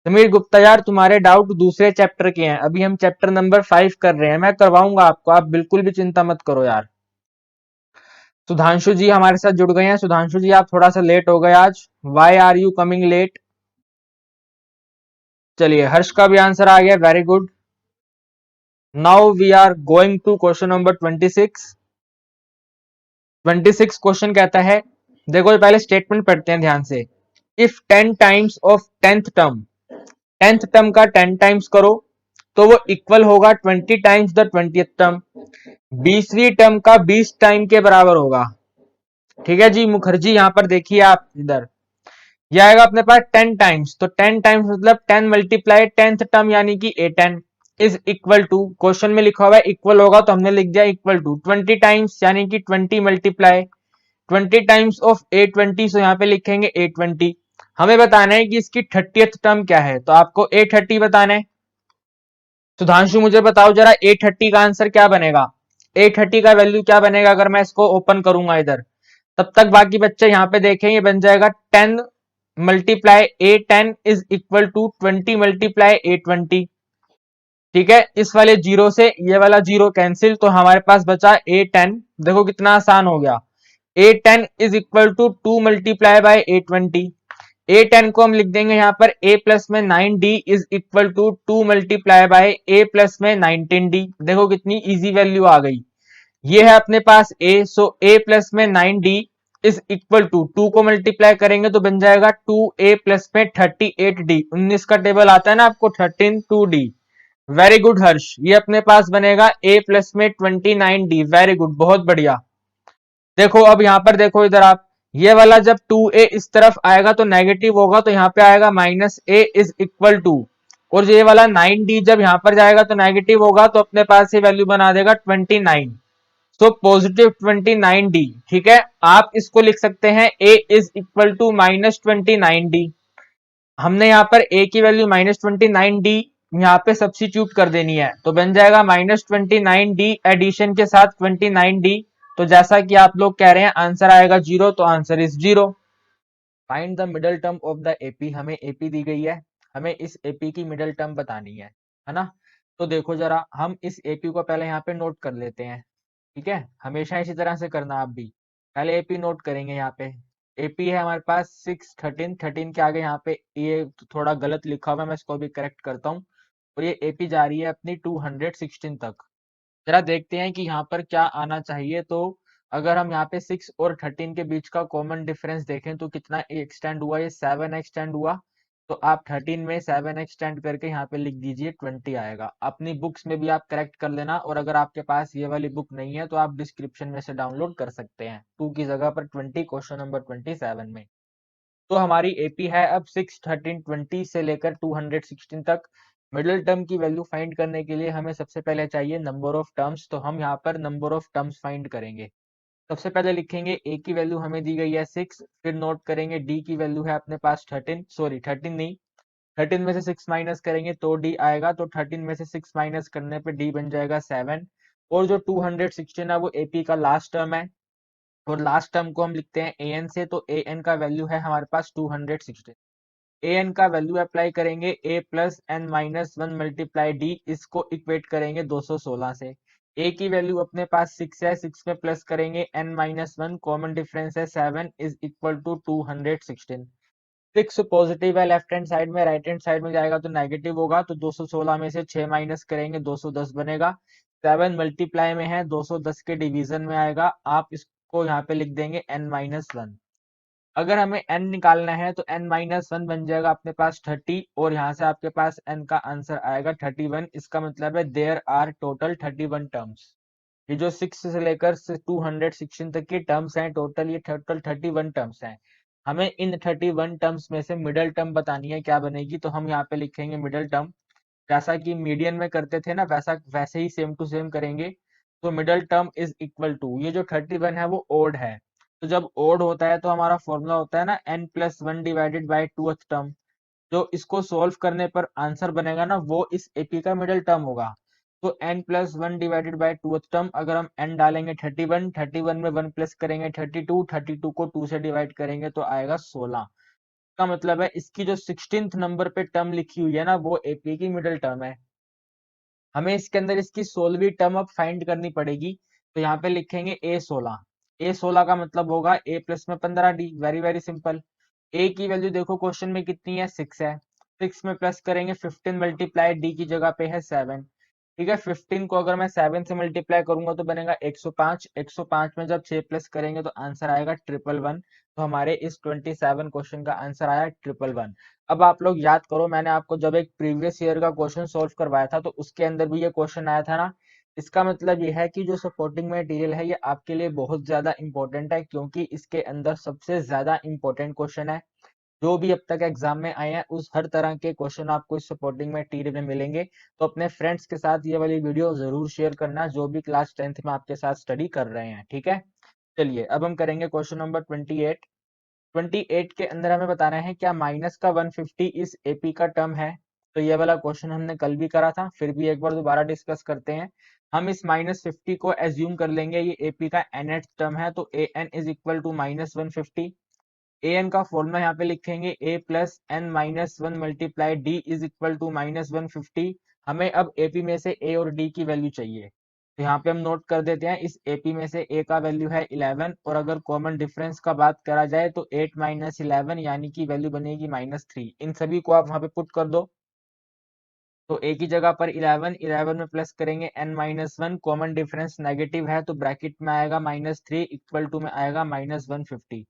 समीर गुप्ता यार तुम्हारे डाउट दूसरे चैप्टर के हैं, अभी हम चैप्टर नंबर 5 कर रहे हैं, मैं करवाऊंगा आपको, आप बिल्कुल भी चिंता मत करो यार। सुधांशु जी हमारे साथ जुड़ गए हैं। सुधांशु जी आप थोड़ा सा लेट हो गए आज, why are you coming late. चलिए हर्ष का भी आंसर आ गया, very good. Now we are going to question number 26। 26 question कहता है, देखो ये पहले स्टेटमेंट पढ़ते हैं ध्यान से। If 10 times of 10th term, 10th term का 10 टाइम्स करो तो वो इक्वल होगा 20 टाइम्स द 20th टर्म। 20वीं टर्म का 20 टाइम के बराबर होगा। ठीक है जी मुखर्जी, यहां पर देखिए आप इधर, यह आएगा अपने पास 10 टाइम्स, तो 10 टाइम्स मतलब 10 मल्टीप्लाई 10th टर्म यानी कि A10 is equal to, question में लिखा हुआ है इक्वल होगा तो हमने लिख दिया इक्वल टू 20 टाइम्स यानी कि 20 मल्टीप्लाई 20 टाइम्स ऑफ A20, सो यहाँ पे लिखेंगे A20। हमें बताना है कि इसकी 30th टर्म क्या है, तो आपको A30 बताना है। सुधांशु मुझे बताओ जरा A30 का आंसर क्या बनेगा, A30 का वैल्यू क्या बनेगा अगर मैं इसको ओपन करूंगा इधर। तब तक बाकी बच्चे यहाँ पे देखें, ये बन जाएगा 10 multiply A10 is equal to 20 multiply A20। ठीक है, इस वाले जीरो से ये वाला जीरो कैंसिल, तो हमारे पास बचा A10। देखो कितना आसान हो गया, A10 is equal to 2 multiply by A20। A10 को हम लिख देंगे यहाँ पर A प्लस में 9D is equal to 2 multiply by A plus में 19D। देखो कितनी इजी वैल्यू आ गई, ये है अपने पास A, सो A प्लस में 9D इज इक्वल टू 2 को मल्टीप्लाई करेंगे तो बन जाएगा 2A प्लस में 38D। 19 का टेबल आता है ना आपको, 13 2D। वेरी गुड हर्ष, ये अपने पास बनेगा A प्लस में 29D। वेरी गुड, बहुत बढ़िया। देखो अब यहाँ पर देखो इधर आप, ये वाला जब 2A इस तरफ आएगा तो नेगेटिव होगा, तो यहाँ पे आएगा -A इज इक्वल टू, और ये वाला 9D जब यहाँ पर जाएगा तो नेगेटिव होगा, तो अपने पास ये वैल्यू बना देगा 29, सो पॉजिटिव 29D। ठीक है, आप इसको लिख सकते हैं A is equal to -29D। हमने यहाँ पर A की वैल्यू -29D यहाँ पे सब्स्टिट्यूट कर देनी है, तो बन जाएगा -29D एडिशन के साथ 29D, तो जैसा कि आप लोग कह रहे हैं आंसर आएगा 0, तो answer is 0। Find the middle term of the AP, हमें एपी दी गई है, हमें इस एपी की मिडल टर्म बतानी है ना। तो देखो जरा, हम इस एपी को पहले यहाँ पे नोट कर लेते हैं, ठीक है, हमेशा इसी तरह से करना आप भी। पहले एपी नोट करेंगे यहाँ पे। एपी है हमारे पास 6 13, 13 के आगे यहाँ पे ये थोड़ा गलत लिखा हुआ है, मैं इसको भी करेक्ट करता हूँ। और ये एपी जा रही है अपनी 216 तक। जरा देखते हैं कि यहाँ पर क्या आना चाहिए। तो अगर हम यहाँ पे 6 और 13 के बीच का कॉमन डिफरेंस देखें तो कितना एक्सटेंड हुआ, ये 7 एक्सटेंड हुआ। तो आप 13 में 7 एक्सटेंड करके यहाँ पे लिख दीजिए 20 आएगा। अपनी बुक्स में भी आप करेक्ट कर लेना, और अगर आपके पास ये वाली बुक नहीं है तो आप डिस्क्रिप्शन में से डाउनलोड कर सकते हैं, 2 की जगह पर 20, क्वेश्चन नंबर 27 में। तो हमारी एपी है अब 6 13 20 से लेकर 216 तक। मिडिल टर्म की वैल्यू फाइंड करने के लिए हमें सबसे पहले चाहिए नंबर ऑफ टर्म्स, तो हम यहाँ पर नंबर ऑफ टर्म्स फाइंड करेंगे। सबसे पहले लिखेंगे ए की वैल्यू हमें दी गई है 6, फिर नोट करेंगे डी की वैल्यू है अपने पास 13, सॉरी 13 नहीं, 13 में से 6 माइनस करेंगे तो डी आएगा, तो 13 में से 6 माइनस करने पे डी बन जाएगा 7। और जो 216 है वो एपी का लास्ट टर्म है, और लास्ट टर्म को हम लिखते हैं ए एन से, तो ए एन का वैल्यू है हमारे पास 216। ए एन का वैल्यू अप्लाई करेंगे a plus N minus one multiply d, इसको इक्वेट करेंगे 216 से। ए की वैल्यू अपने पास 6 है, 6 में प्लस करेंगे N minus one, common difference है 7 इज इक्वल टू 216। 6 पॉजिटिव है लेफ्ट हैंड साइड में, राइट हैंड साइड में जाएगा तो नेगेटिव होगा, तो 216 में से 6 माइनस करेंगे 210 बनेगा। 7 मल्टीप्लाई में है, 210 के डिवीजन में आएगा, आप इसको यहाँ पे लिख देंगे n माइनस वन। अगर हमें n निकालना है तो n माइनस वन बन जाएगा अपने पास 30, और यहाँ से आपके पास n का आंसर आएगा 31। इसका मतलब है देयर आर टोटल 31 टर्म्स। ये जो 6 से लेकर 216 तक की टर्म्स हैं, टोटल ये टोटल 31 टर्म्स हैं। हमें इन 31 टर्म्स में से मिडल टर्म बतानी है, क्या बनेगी, तो हम यहाँ पे लिखेंगे मिडल टर्म। जैसा कि मीडियन में करते थे ना, वैसे ही सेम टू सेम करेंगे। तो middle term is equal to, ये जो 31 है वो ओड है, तो जब ओड होता है तो हमारा फॉर्मूला होता है ना n+1 divided by 2th term. जो इसको सोल्व करने पर आंसर बनेगा ना, वो इस एपी का मिडल टर्म होगा। तो n+1 divided by 2th term, अगर हम n डालेंगे 31, 31 में 1 प्लस करेंगे 32, 32 को 2 से डिवाइड करेंगे तो आएगा 16। का मतलब है इसकी जो 16th नंबर पे टर्म लिखी हुई है ना, वो एपी की मिडल टर्म है। हमें इसके अंदर इसकी 16वीं टर्म अब फाइंड करनी पड़ेगी। तो यहाँ पे लिखेंगे a16। a16 का मतलब होगा a प्लस में 15d, very very simple. a की वैल्यू देखो क्वेश्चन में कितनी है, 6 है, 6 में प्लस करेंगे 15 मल्टीप्लाई d की जगह पे है 7, ठीक है। 15 को अगर मैं 7 से मल्टीप्लाई करूंगा तो बनेगा 105, 105 में जब 6 प्लस करेंगे तो आंसर आएगा 111। तो हमारे इस 27 क्वेश्चन का आंसर आया 111। अब आप लोग याद करो, मैंने आपको जब एक प्रीवियस ईयर का क्वेश्चन सोल्व करवाया था तो उसके अंदर भी ये क्वेश्चन आया था ना। इसका मतलब ये है कि जो सपोर्टिंग मटेरियल है ये आपके लिए बहुत ज्यादा इंपॉर्टेंट है, क्योंकि इसके अंदर सबसे ज्यादा इंपॉर्टेंट क्वेश्चन है। जो भी अब तक एग्जाम में आए हैं उस हर तरह के क्वेश्चन आपको इस सपोर्टिंग मटेरियल में मिलेंगे। तो अपने फ्रेंड्स के साथ ये वाली वीडियो जरूर शेयर करना, जो भी क्लास 10th में आपके साथ स्टडी कर रहे हैं, ठीक है। चलिए अब हम करेंगे क्वेश्चन नंबर 28। 28 के अंदर हमें बताना है क्या माइनस का 150 इस एपी का टर्म है। तो ये वाला क्वेश्चन हमने कल भी करा था, फिर भी एक बार दोबारा डिस्कस करते हैं। हम इस -50 को एज्यूम कर लेंगे ये एपी का nth टर्म है, तो A N is equal to -150। A N का फॉर्मूला यहाँ पे लिखेंगे a plus N minus one multiply d is equal to -150। हमें अब एपी में से a और d की वैल्यू चाहिए, तो यहाँ पे हम नोट कर देते हैं। इस एपी में से a का वैल्यू है 11, और अगर कॉमन डिफरेंस का बात करा जाए तो 8 माइनस 11 यानी कि वैल्यू बनेगी -3। इन सभी को आप वहां पे पुट कर दो, तो a की जगह पर 11, 11 में प्लस करेंगे n minus one, common difference negative है तो ब्रैकेट में आएगा -3 इक्वल टू में आएगा -150।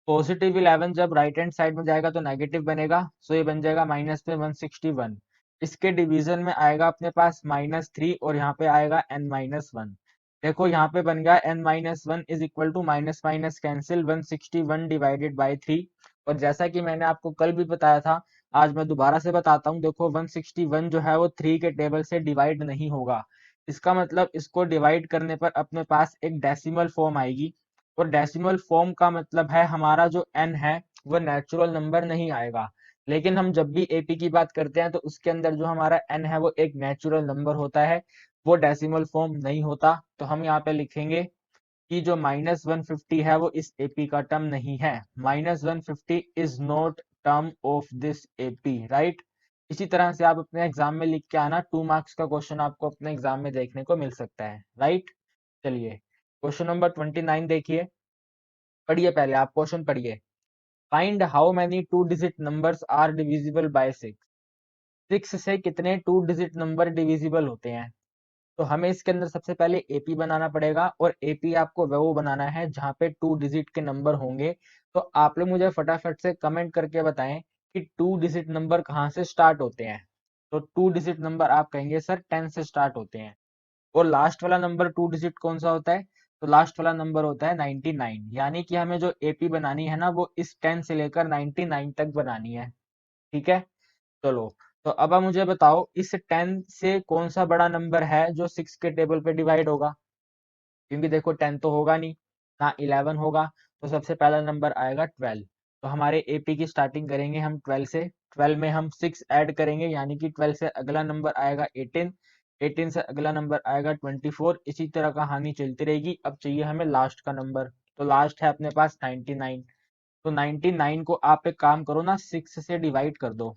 पॉजिटिव 11 जब राइट हैंड साइड में जाएगा तो नेगेटिव बनेगा, सो ये बन जाएगा माइनस में 161। इसके डिवीजन में आएगा अपने पास -3, और यहाँ पे आएगा n-1। देखो यहाँ पे बन गया n-1 is equal to minus minus cancel 161 divided by 3। और जैसा कि मैंने आपको कल भी बताया था, आज मैं दोबारा से बताता हूँ। देखो 161 जो है वो 3 के टेबल से डिवाइड नहीं होगा। इसका मतलब इसको डिवाइड करने पर अपने पास एक डेसिमल फॉर्म आएगी, और डेसिमल फॉर्म का मतलब है हमारा जो n है वो नेचुरल नंबर नहीं आएगा। लेकिन हम जब भी एपी की बात करते हैं तो उसके अंदर जो हमारा n है वो एक नेचुरल नंबर होता है, वो डेसिमल फॉर्म नहीं होता। तो हम यहाँ पे लिखेंगे कि जो -150 है वो इस एपी का टर्म नहीं है। -150 is not term of this AP, right. इसी तरह से आप अपने एग्जाम में लिख के आना, 2 मार्क्स का क्वेश्चन आपको अपने एग्जाम में देखने को मिल सकता है, राइट। चलिए क्वेश्चन नंबर 29 देखिए, पढ़िए पहले आप क्वेश्चन पढ़िए। Find how many 2 digit numbers are divisible by 6। 6 से कितने 2 डिजिट नंबर डिविजिबल होते हैं। तो हमें इसके अंदर सबसे पहले एपी बनाना पड़ेगा, और एपी आपको वो बनाना है जहाँ पे 2 डिजिट के नंबर होंगे। तो आप लोग मुझे फटाफट से कमेंट करके बताएं कि 2 डिजिट नंबर कहाँ से स्टार्ट होते हैं। तो 2 डिजिट नंबर आप कहेंगे सर 10 से स्टार्ट होते हैं। और लास्ट वाला नंबर 2 डिजिट कौन सा होता है, तो लास्ट वाला नंबर होता है 99। यानी कि हमें जो एपी बनानी है ना वो इस 10 से लेकर 99 तक बनानी है, ठीक है। चलो, तो अब आप मुझे बताओ इस 10 से कौन सा बड़ा नंबर है जो 6 के टेबल पे डिवाइड होगा। क्योंकि देखो 10 तो होगा नहीं, ना 11 होगा, तो सबसे पहला नंबर आएगा 12। तो हमारे एपी की स्टार्टिंग करेंगे हम 12 से। 12 में हम 6 ऐड करेंगे, यानी कि 12 से अगला नंबर आएगा 18। 18 से अगला नंबर आएगा 24। इसी तरह कहानी चलती रहेगी। अब चाहिए हमें लास्ट का नंबर, तो लास्ट है अपने पास 99। तो 99 को आप एक काम करो ना, 6 से डिवाइड कर दो।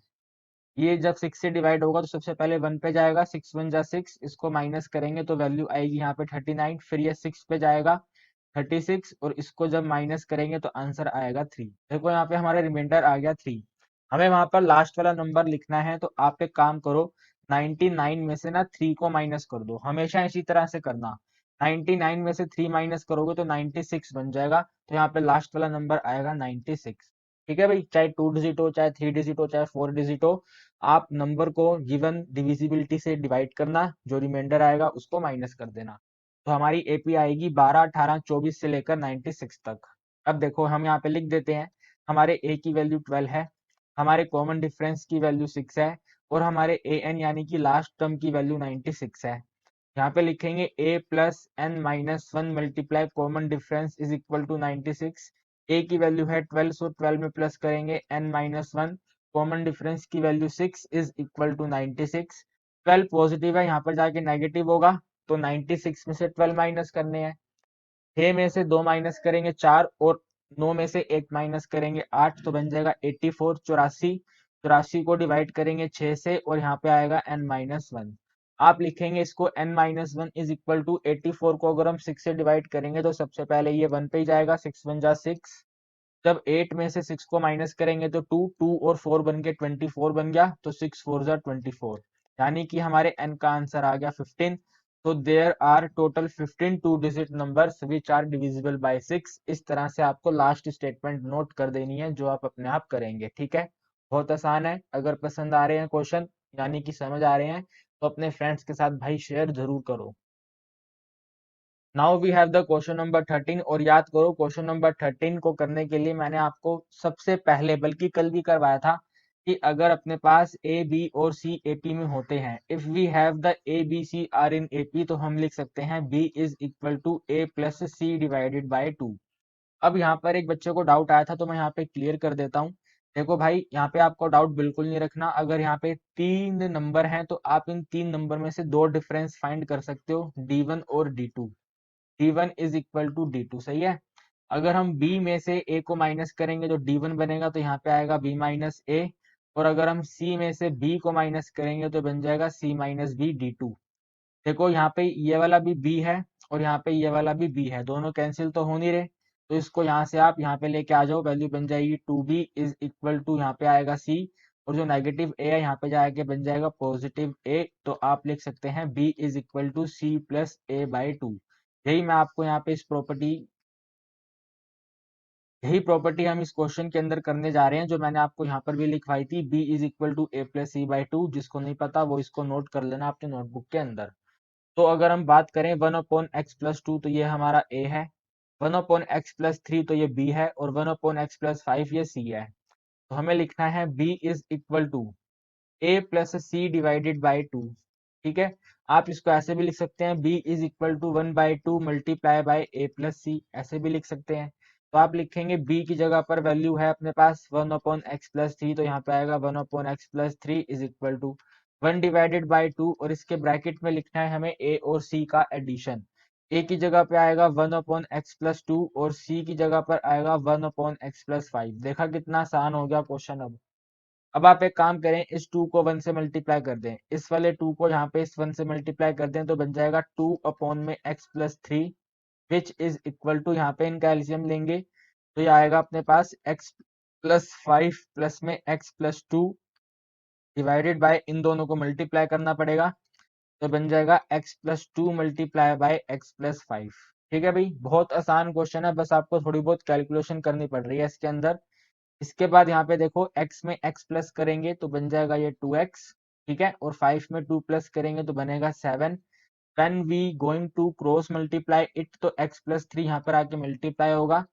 ये जब 6 से डिवाइड होगा तो सबसे पहले 1 पे जाएगा, 6 1 जा 6, इसको माइनस करेंगे तो वैल्यू आएगी यहाँ पे 39। फिर ये 6 पे जाएगा 36, और इसको जब माइनस करेंगे तो आंसर आएगा 3। देखो यहाँ पे हमारा रिमाइंडर आ गया 3। हमें वहां पर लास्ट वाला नंबर लिखना है, तो आप एक काम करो, 99 में से ना 3 को माइनस कर दो। हमेशा इसी तरह से करना, 99 में से 3 माइनस करोगे तो 96 बन जाएगा। तो यहाँ पे लास्ट वाला नंबर आएगा 96। ठीक है भाई, चाहे 2 डिजिट हो, चाहे 3 डिजिट हो, चाहे 4 डिजिट हो, आप नंबर को गिवन डिविजिबिलिटी से डिवाइड करना, जो रिमाइंडर आएगा उसको माइनस कर देना। तो हमारी एपी आएगी 12 18 24 से लेकर 96 तक। अब देखो हम यहाँ पे लिख देते हैं, हमारे ए की वैल्यू 12 है, हमारे कॉमन डिफरेंस की वैल्यू 6 है, और हमारे ए एन यानी कि लास्ट टर्म की वैल्यू 96 है। यहाँ पे लिखेंगे a plus N minus 1 multiply common difference is equal to 96। A की वैल्यू है 12, सो 12 में प्लस करेंगे एन माइनस 1, कॉमन डिफरेंस की value 6 is equal to 96। 12 positive है, यहाँ पर जाके नेगेटिव होगा, तो 96 में से 12 माइनस करने हैं। 6 में से 2 माइनस करेंगे 4, और 9 में से 1 माइनस करेंगे 8, तो बन जाएगा 84। 84, 84 को डिवाइड करेंगे 6 से, और यहाँ पे आएगा n माइनस 1। आप लिखेंगे इसको n minus 1 is equal to 84 को अगर हम 6 से डिवाइड करेंगे तो सबसे पहले ये 1 पे ही जाएगा, 6 1 जा 6। जब 8 में से 6 को माइनस करेंगे तो 2 2 और 4 बन के 24 बन गया, तो 6 4 जा 24, यानी कि हमारे n का आंसर आ गया 15। तो there are total 15 2 digit numbers which are divisible by 6। इस तरह से आपको लास्ट स्टेटमेंट नोट कर देनी है, जो आप अपने आप करेंगे, ठीक है। बहुत आसान है। अगर पसंद आ रहे हैं क्वेश्चन, यानी कि समझ आ रहे हैं, तो अपने फ्रेंड्स के साथ भाई शेयर जरूर करो। Now we have the question number 13। और याद करो, क्वेश्चन नंबर 13 को करने के लिए मैंने आपको सबसे पहले, बल्कि कल भी करवाया था, कि अगर अपने पास ए बी और सी एपी में होते हैं, if we have the A B C are in AP, तो हम लिख सकते हैं B is equal to A plus C divided by 2। अब यहाँ पर एक बच्चे को डाउट आया था, तो मैं यहाँ पे क्लियर कर देता हूँ। देखो भाई, यहाँ पे आपको डाउट बिल्कुल नहीं रखना। अगर यहाँ पे 3 नंबर हैं तो आप इन 3 नंबर में से 2 डिफरेंस फाइंड कर सकते हो, D1 और D2। D1 is equal to D2, सही है। अगर हम B में से A को माइनस करेंगे तो D1 बनेगा, तो यहाँ पे आएगा B माइनस A। और अगर हम C में से B को माइनस करेंगे तो बन जाएगा C माइनस B D2। देखो यहाँ पे ये वाला भी B है, और यहाँ पे ये वाला भी B है, दोनों कैंसिल तो हो नहीं रहे। तो इसको यहाँ से आप यहाँ पे लेके आ जाओ, वैल्यू बन जाएगी 2B इज इक्वल टू, यहाँ पे आएगा C, और जो नेगेटिव A है यहाँ पे जाके बन जाएगा पॉजिटिव A। तो आप लिख सकते हैं B is equal to C plus A by 2। यही मैं आपको यहाँ पे इस प्रॉपर्टी, यही प्रॉपर्टी हम इस क्वेश्चन के अंदर करने जा रहे हैं, जो मैंने आपको यहाँ पर भी लिखवाई थी, B is equal to A plus C by 2। जिसको नहीं पता वो इसको नोट कर लेना अपने नोटबुक के अंदर। तो अगर हम बात करें 1/x+2, तो ये हमारा A है। 1/x+3 तो ये B है, और 1/x+5 ये C है। तो हमें लिखना है B is equal to A plus C divided by 2। ठीक है, आप इसको ऐसे भी लिख सकते हैं, B is equal to 1/2 multiply by A plus c, ऐसे भी लिख सकते हैं। तो आप लिखेंगे B की जगह पर वैल्यू है अपने पास 1/x+3, तो यहाँ पे आएगा 1/x+3 is equal to 1 divided by 2, और इसके ब्रैकेट में लिखना है हमें A और C का एडिशन। ए की जगह पे आएगा 1/x+2 और सी की जगह पर आएगा 1/x+5। देखा कितना आसान हो गया क्वेश्चन। अब आप एक काम करें, इस 2 को 1 से मल्टीप्लाई कर दें, इस वाले 2 को यहाँ पे इस 1 से मल्टीप्लाई कर दें तो बन जाएगा 2/x+3 which is equal to, यहाँ पे इनका एलसीएम लेंगे तो ये आएगा अपने पास x+5 प्लस में x+2 डिवाइडेड बाय, इन दोनों को मल्टीप्लाई करना पड़ेगा तो बन जाएगा x+2 मल्टीप्लाई बाय x+5। ठीक है भाई, बहुत आसान क्वेश्चन है, बस आपको थोड़ी बहुत कैलकुलेशन करनी पड़ रही है इसके अंदर। इसके बाद यहाँ पे देखो x में x प्लस करेंगे तो बन जाएगा ये 2x। ठीक है, और 5 में 2 प्लस करेंगे तो बनेगा 7। When we going to cross multiply it तो x+3 यहाँ पर आके मल्टीप्लाई होगा,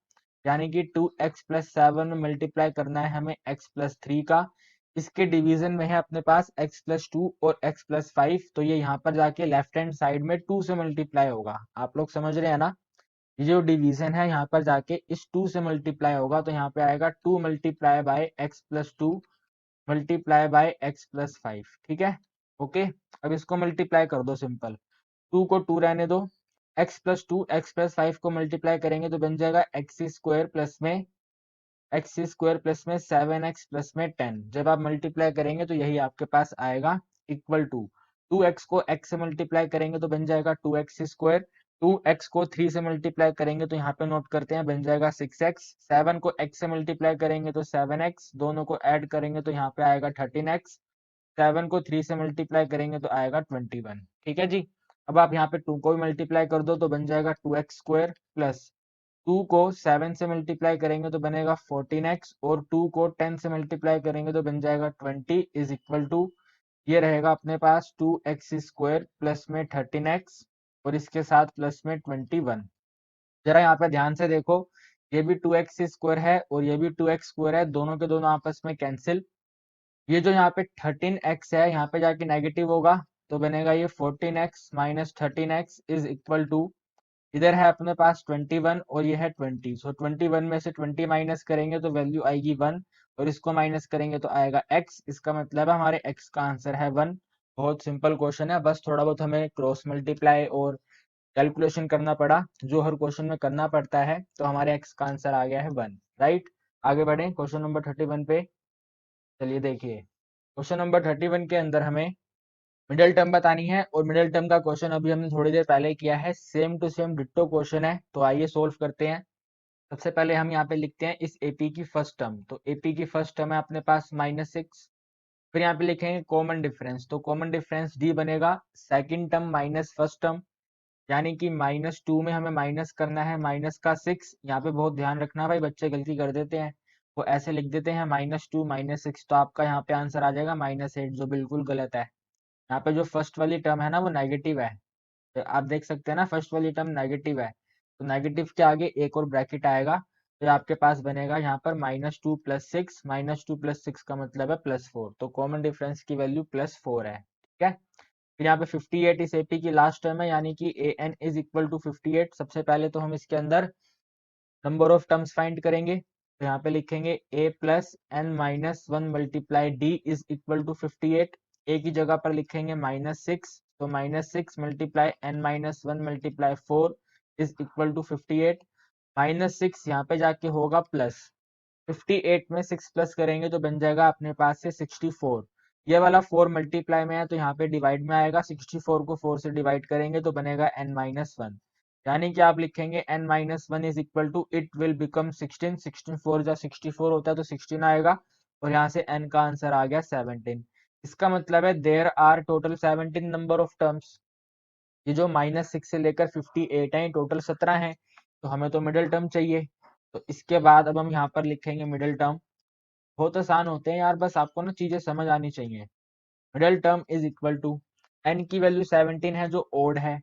यानी कि 2x+7 में मल्टीप्लाई करना है हमें x+3 का। इसके डिवीजन में है अपने पास x+2 और x+5, तो ये यहाँ पर जाके लेफ्ट हैंड साइड में 2 से मल्टीप्लाई होगा। आप लोग समझ रहे हैं ना, ये जो डिवीजन है यहाँ पर जाके इस 2 से मल्टीप्लाई होगा तो यहाँ पे आएगा 2 multiply bye x+2 multiply by x+5। ठीक है, ओके। अब इसको मल्टीप्लाई कर दो सिंपल, 2 को 2 रहने दो, x+2 x+5 को मल्टीप्लाई करेंगे तो बन जाएगा x² प्लस में 7x प्लस में 10। जब आप मल्टीप्लाई करेंगे तो यही आपके पास आएगा इक्वल टू 2x को x से मल्टीप्लाई करेंगे तो बन जाएगा 2x²। 2x को 3 से मल्टीप्लाई करेंगे तो यहाँ पे नोट करते हैं बन जाएगा 6x। 7 को x से मल्टीप्लाई करेंगे तो 7x, दोनों को ऐड करेंगे तो यहाँ पे आएगा 13x। 7 को 3 से मल्टीप्लाई करेंगे तो आएगा 21। ठीक है जी। अब आप यहाँ पे 2 को भी मल्टीप्लाई कर दो तो बन जाएगा 2x² प्लस 2 को 7 से मल्टीप्लाई करेंगे तो बनेगा 14x और 2 को 10 से मल्टीप्लाई करेंगे तो बन जाएगा 20 इज इक्वल टू, ये रहेगा अपने पास 2x² प्लस में 13x और इसके साथ प्लस में 21। जरा यहाँ पे ध्यान से देखो, ये भी 2x² है और ये भी 2x² है, दोनों के दोनों आपस में कैंसिल। ये जो यहाँ पे 13x है यहाँ पे जाके नेगेटिव होगा तो बनेगा ये 14x minus 13x is equal to, इधर है अपने पास 21 और ये है 20, सो 21 में से 20 माइनस करेंगे तो वैल्यू आएगी 1 और इसको माइनस करेंगे तो आएगा x। इसका मतलब है हमारे x का आंसर है 1। बहुत सिंपल क्वेश्चन है, बस थोड़ा बहुत हमें क्रॉस मल्टीप्लाई और कैलकुलेशन करना पड़ा, जो हर क्वेश्चन में करना पड़ता है, तो हमारे x का आंसर आ गया है 1। राइट, आगे बढ़े क्वेश्चन नंबर 31 पे। चलिए देखिए, क्वेश्चन नंबर 31 के अंदर हमें मिडिल टर्म बतानी है और मिडिल टर्म का क्वेश्चन अभी हमने थोड़ी देर पहले किया है, same to same ditto question है, तो आइए सोल्व करते हैं। सबसे पहले हम यहाँ पे लिखते हैं इस एपी की फर्स्ट टर्म, तो एपी की फर्स्ट टर्म है अपने पास -6। फिर यहाँ पे लिखेंगे कॉमन डिफरेंस, तो कॉमन डिफरेंस डी बनेगा second term minus first term, यानी कि -2 में हमें माइनस करना है माइनस का 6। यहाँ पे बहुत ध्यान रखना भाई, बच्चे गलती कर देते हैं, वो ऐसे लिख देते हैं -2 -6, तो आपका यहाँ पे आंसर आ जाएगा -8, जो बिल्कुल गलत है। यहाँ पे जो फर्स्ट वाली टर्म है ना वो नेगेटिव है, तो आप देख सकते हैं ना फर्स्ट वाली टर्म नेगेटिव है, तो नेगेटिव के आगे एक और ब्रैकेट आएगा तो आपके पास बनेगा यहाँ पर -2 + 6, -2 + 6 का मतलब है +4, तो कॉमन डिफरेंस की वैल्यू +4 है। ठीक है, फिर यहाँ पे 58 इस एपी की लास्ट टर्म है, यानी कि an इज इक्वल टू 58। सबसे पहले तो हम इसके अंदर नंबर ऑफ टर्म्स फाइंड करेंगे, तो यहाँ पे लिखेंगे a plus n minus 1 multiply d is equal to 58। a की जगह पर लिखेंगे -6, तो -6 multiply n minus 1 multiply 4 is equal to 58। -6 यहाँ पे जाके होगा प्लस, 58 में 6 प्लस करेंगे तो बन जाएगा अपने पास से 64। ये वाला 4 मल्टीप्लाई में है तो यहाँ पे डिवाइड में आएगा, 64 को 4 से डिवाइड करेंगे तो बनेगा n-1, यानी कि आप लिखेंगे n-1 is equal to it will become 16। 16 4 जा 64 होता है तो 16 आएगा और यहाँ से n का आंसर आ गया 17। इसका मतलब है there are total 17 number of terms. ये जो -6 से लेकर 58 है टोटल 17 है, तो हमें तो मिडिल टर्म चाहिए। तो इसके बाद अब हम यहाँ पर लिखेंगे मिडिल टर्म। बहुत आसान होते हैं यार, बस आपको ना चीजें समझ आनी चाहिए। Middle term is equal to, n की वैल्यू 17 है जो ओड है,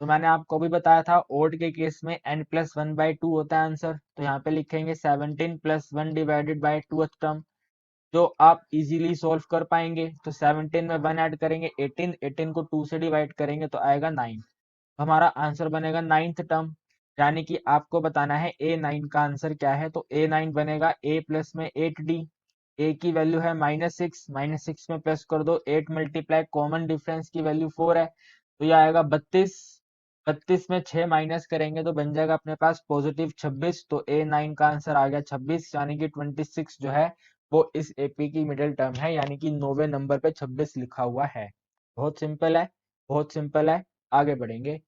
तो मैंने आपको भी बताया था ओड के केस में n+1/2 होता है आंसर, तो यहाँ पे लिखेंगे 17 + 1 डिवाइडेड बाई 2th टर्म, जो आप इजीली सॉल्व कर पाएंगे। तो 17 में 1 ऐड करेंगे 18, 18 को 2 से डिवाइड करेंगे तो आएगा 9, हमारा आंसर बनेगा 9th टर्म। यानी कि आपको बताना है A9 का आंसर क्या है, तो A9 बनेगा a प्लस में 8d। a की वैल्यू है -6, -6 में प्लस कर दो 8 मल्टीप्लाई कॉमन डिफरेंस की वैल्यू 4 है तो ये आएगा 32। 32 में 6 माइनस करेंगे तो बन जाएगा अपने पास पॉजिटिव 26। तो A9 का आंसर आ गया 26, यानी कि 26 जो है वो इस एपी की मिडिल टर्म है, यानी कि 9वें नंबर पे 26 लिखा हुआ है। बहुत सिंपल है, बहुत सिंपल है। आगे बढ़ेंगे,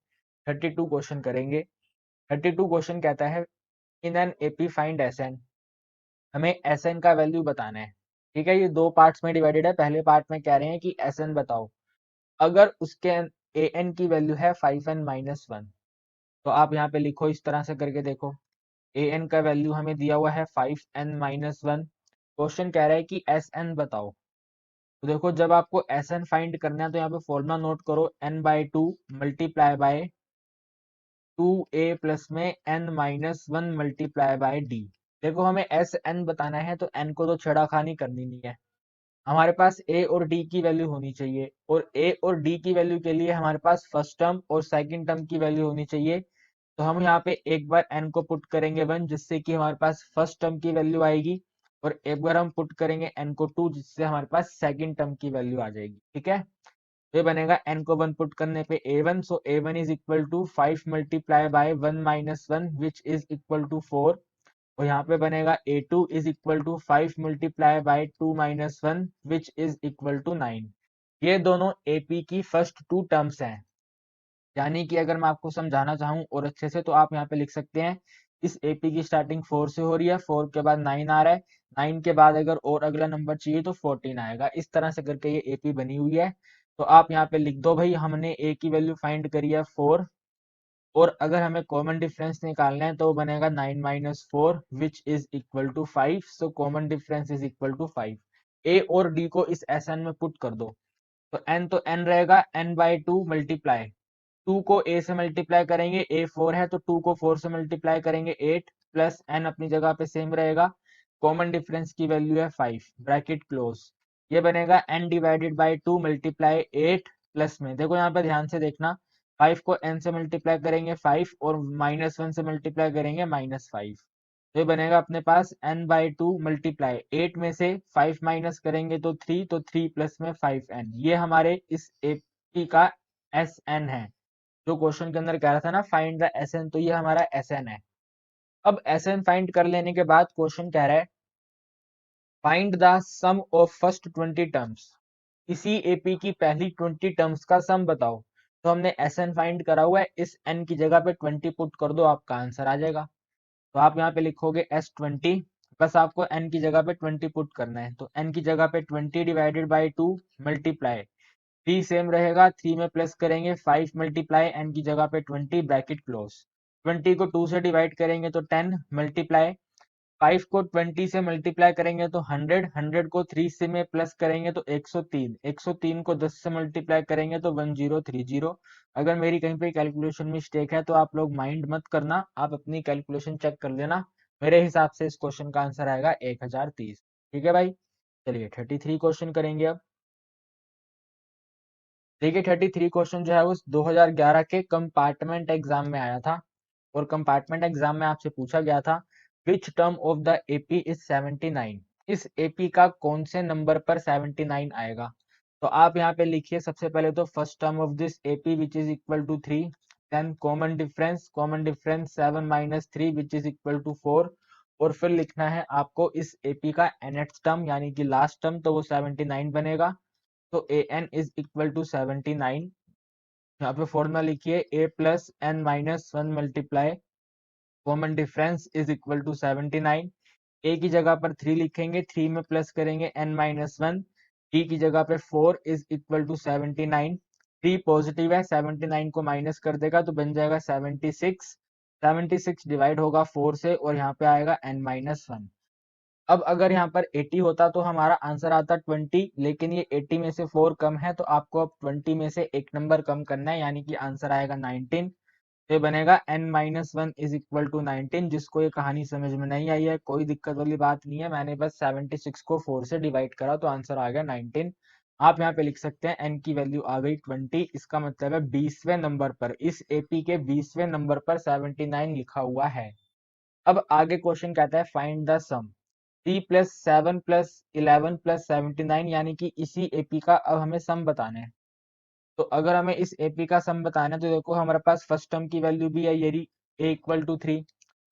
32 क्वेश्चन करेंगे। 32 क्वेश्चन कहता है in an AP find SN. हमें एसएन का वैल्यू बताना है। ठीक है, ये दो पार्ट्स में डिवाइडेड है। पहले पार्ट में कह रहे हैं कि एसएन बताओ, अगर उसके एन की वैल्यू है 5n-1, तो आप यहाँ पे लिखो, इस तरह से करके देखो। एन का वैल्यू हमें दिया हुआ है 5n-1। क्वेश्चन कह रहा है कि एस एन बताओ। तो देखो, जब आपको एस एन फाइंड करना है तो यहाँ पे फॉर्मूला नोट करो, n/2 multiply by 2a plus में n-1 मल्टीप्लाई बाय डी। देखो, हमें एस एन बताना है तो एन को तो छेड़ाखानी करनी नहीं है। हमारे पास ए और डी की वैल्यू होनी चाहिए, और ए और डी की वैल्यू के लिए हमारे पास फर्स्ट टर्म और सेकंड टर्म की वैल्यू होनी चाहिए। तो हम यहाँ पे एक बार n को पुट करेंगे 1, जिससे कि हमारे पास फर्स्ट टर्म की वैल्यू आएगी, और एक बार हम पुट करेंगे n को 2, जिससे हमारे पास सेकंड टर्म की वैल्यू आ जाएगी। ठीक है, तो ये बनेगा n को 1 पुट करने पे a1, so a1 is equal to 5 multiply by 1-1 which is equal to 4। और यहाँ पे बनेगा a2 is equal to 5 multiply by 2-1 which is equal to 9। ये दोनों एपी की फर्स्ट टू टर्म्स हैं। यानी कि अगर मैं आपको समझाना चाहूँ और अच्छे से, तो आप यहाँ पे लिख सकते हैं, इस एपी की स्टार्टिंग 4 से हो रही है, 4 के बाद 9 आ रहा है, 9 के बाद अगर और अगला नंबर चाहिए तो 14 आएगा। इस तरह से करके ये एपी बनी हुई है। तो आप यहाँ पे लिख दो भाई, हमने ए की वैल्यू फाइंड करी है 4, और अगर हमें कॉमन डिफरेंस निकालना है तो वो बनेगा 9-4 which is equal to 5। So common difference is equal to 5। A और डी को इस एस एन में पुट कर दो, तो एन तो एन रहेगा, n/2 मल्टीप्लाई 2 को a से मल्टीप्लाई करेंगे, a 4 है तो 2 को 4 से मल्टीप्लाई करेंगे 8, प्लस n अपनी जगह पे सेम रहेगा। कॉमन डिफरेंस की वैल्यू है 5, ब्रैकेट क्लोज। ये बनेगा n divided by 2 multiply 8, plus में देखो यहाँ पे ध्यान से देखना, 5 को n से मल्टीप्लाई करेंगे 5, और -1 से मल्टीप्लाई करेंगे -5। तो ये बनेगा अपने पास n/2 मल्टीप्लाई 8 में से 5 माइनस करेंगे तो 3, तो 3 प्लस में 5n। ये हमारे इस एपी का एस एन है। जो क्वेश्चन के अंदर कह रहा था ना, फाइंड द एस एन, तो ये हमारा एस एन है। अब एस एन फाइंड कर लेने के बाद क्वेश्चन कह रहा है find the sum of first 20 terms. इसी एपी की पहली 20 टर्म्स का सम बताओ। तो हमने एस एन फाइंड करा हुआ है, इस एन की जगह पे 20 पुट कर दो, आपका आंसर आ जाएगा। तो आप यहाँ पे लिखोगे S20, बस आपको n की जगह पे 20 पुट करना है। तो n की जगह पे 20 डिवाइडेड बाई 2 मल्टीप्लाई 3 सेम रहेगा, 3 में प्लस करेंगे 5 मल्टीप्लाई n की जगह पे 20 ब्रैकेट क्लोज। 20 को 2 से डिवाइड करेंगे तो 10 मल्टीप्लाई 5 को 20 से मल्टीप्लाई करेंगे तो 100, 100 को 3 से में प्लस करेंगे तो 103, 103 को 10 से मल्टीप्लाई करेंगे तो 1030। अगर मेरी कहीं पे कैलकुलेशन मिस्टेक है तो आप लोग माइंड मत करना, आप अपनी कैलकुलेशन चेक कर लेना। मेरे हिसाब से इस क्वेश्चन का आंसर आएगा 1030। ठीक है भाई, चलिए 33 क्वेश्चन करेंगे अब। देखिए, 33 क्वेश्चन जो है वो 2011 के कंपार्टमेंट एग्जाम में आया था, और कंपार्टमेंट एग्जाम में आपसे पूछा गया था which term of the AP is 79। इस एपी का कौन से नंबर पर 79 आएगा। तो आप यहाँ पे लिखिए, सबसे पहले तो first term of this AP which is equal to 3, then common difference 7-3 which is equal to 4, और फिर लिखना है आपको इस एपी का nth टर्म यानी कि लास्ट टर्म, तो वो 79 बनेगा। तो A N is equal to 79। यहाँ पे फॉर्मूला लिखिए, a plus n-1 multiply common difference is equal to 79। a की जगह पर 3 लिखेंगे, 3 में प्लस करेंगे n-1, d की जगह पे 4 इज इक्वल टू 79। 3 पॉजिटिव है, 79 को माइनस कर देगा तो बन जाएगा 76। 76 डिवाइड होगा 4 से, और यहाँ पे आएगा n-1। अब अगर यहाँ पर 80 होता तो हमारा आंसर आता 20, लेकिन ये 80 में से 4 कम है, तो आपको अब 20 में से एक नंबर कम करना है, यानी कि आंसर आएगा 19। तो ये बनेगा n-1 इज इक्वल टू 19। जिसको ये कहानी समझ में नहीं आई है, कोई दिक्कत वाली बात नहीं है, मैंने बस 76 को 4 से डिवाइड करा तो आंसर आ गया 19। आप यहाँ पे लिख सकते हैं n की वैल्यू आ गई 20, इसका मतलब है 20वें नंबर पर, इस एपी के 20वें नंबर पर 79 लिखा हुआ है। अब आगे क्वेश्चन कहता है find the sum 3 plus 7 plus 11 plus 79, यानी कि इसी एपी का अब हमें सम बताना है। तो अगर हमें इस एपी का सम बताना है तो देखो हमारे पास फर्स्ट टर्म की वैल्यू भी है यही a इक्वल टू 3,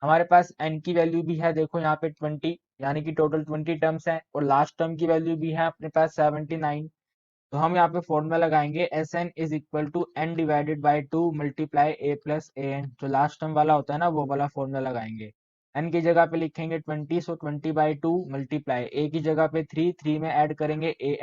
हमारे पास n की वैल्यू भी है देखो यहाँ पे 20, यानी कि टोटल 20 टर्म्स है, और लास्ट टर्म की वैल्यू भी है अपने पास 79। तो हम यहाँ पे फॉर्मूला लगाएंगे S N is equal to N divided by 2 multiply A plus A N, जो लास्ट टर्म वाला होता है ना वो वाला फॉर्मूला लगाएंगे। एन की जगह पे लिखेंगे 20, सो 20/2 मल्टीप्लाई ए की जगह पे 3, 3 में ऐड करेंगे ए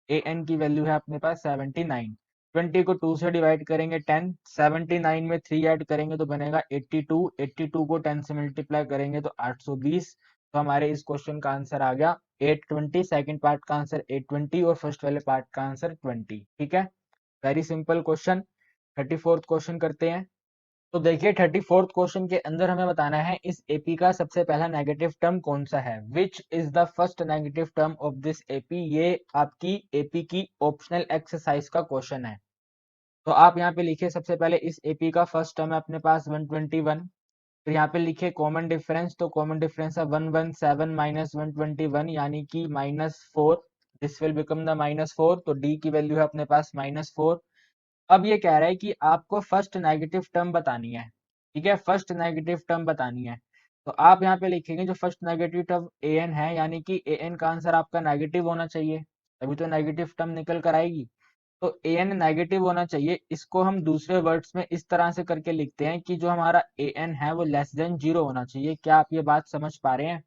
एन की वैल्यू है अपने पास 79। 20 को 2 से डिवाइड करेंगे 10, 79 में 3 ऐड करेंगे तो बनेगा 82, 82 को 10 से मल्टीप्लाई करेंगे तो 820। तो हमारे इस क्वेश्चन का आंसर आ गया 820, सेकंड पार्ट का आंसर 820 और फर्स्ट वाले पार्ट का आंसर 20। ठीक है, very simple question. 34th question करते हैं। तो देखिए 34th क्वेश्चन के अंदर हमें बताना है इस एपी का सबसे पहला नेगेटिव टर्म कौन सा है, which is the first negative term of this AP. ये आपकी एपी की ऑप्शनल एक्सरसाइज का क्वेश्चन है। तो आप यहाँ पे लिखिए सबसे पहले इस एपी का फर्स्ट टर्म है अपने पास 121, फिर यहाँ पे लिखे कॉमन डिफरेंस, तो कॉमन डिफरेंस है 117 माइनस 121 यानी कि -4, दिस विल बिकम द -4, तो डी की वैल्यू है अपने पास -4। अब ये कह रहा है कि आपको फर्स्ट नेगेटिव टर्म बतानी है, ठीक है, फर्स्ट नेगेटिव टर्म बतानी है। तो आप यहाँ पे लिखेंगे जो first negative term A N है, यानी कि ए एन का आंसर आपका नेगेटिव होना चाहिए, तभी तो नेगेटिव टर्म निकल कर आएगी। तो ए एन नेगेटिव होना चाहिए, इसको हम दूसरे वर्ड्स में इस तरह से करके लिखते हैं कि जो हमारा ए एन है वो लेस देन 0 होना चाहिए। क्या आप ये बात समझ पा रहे हैं?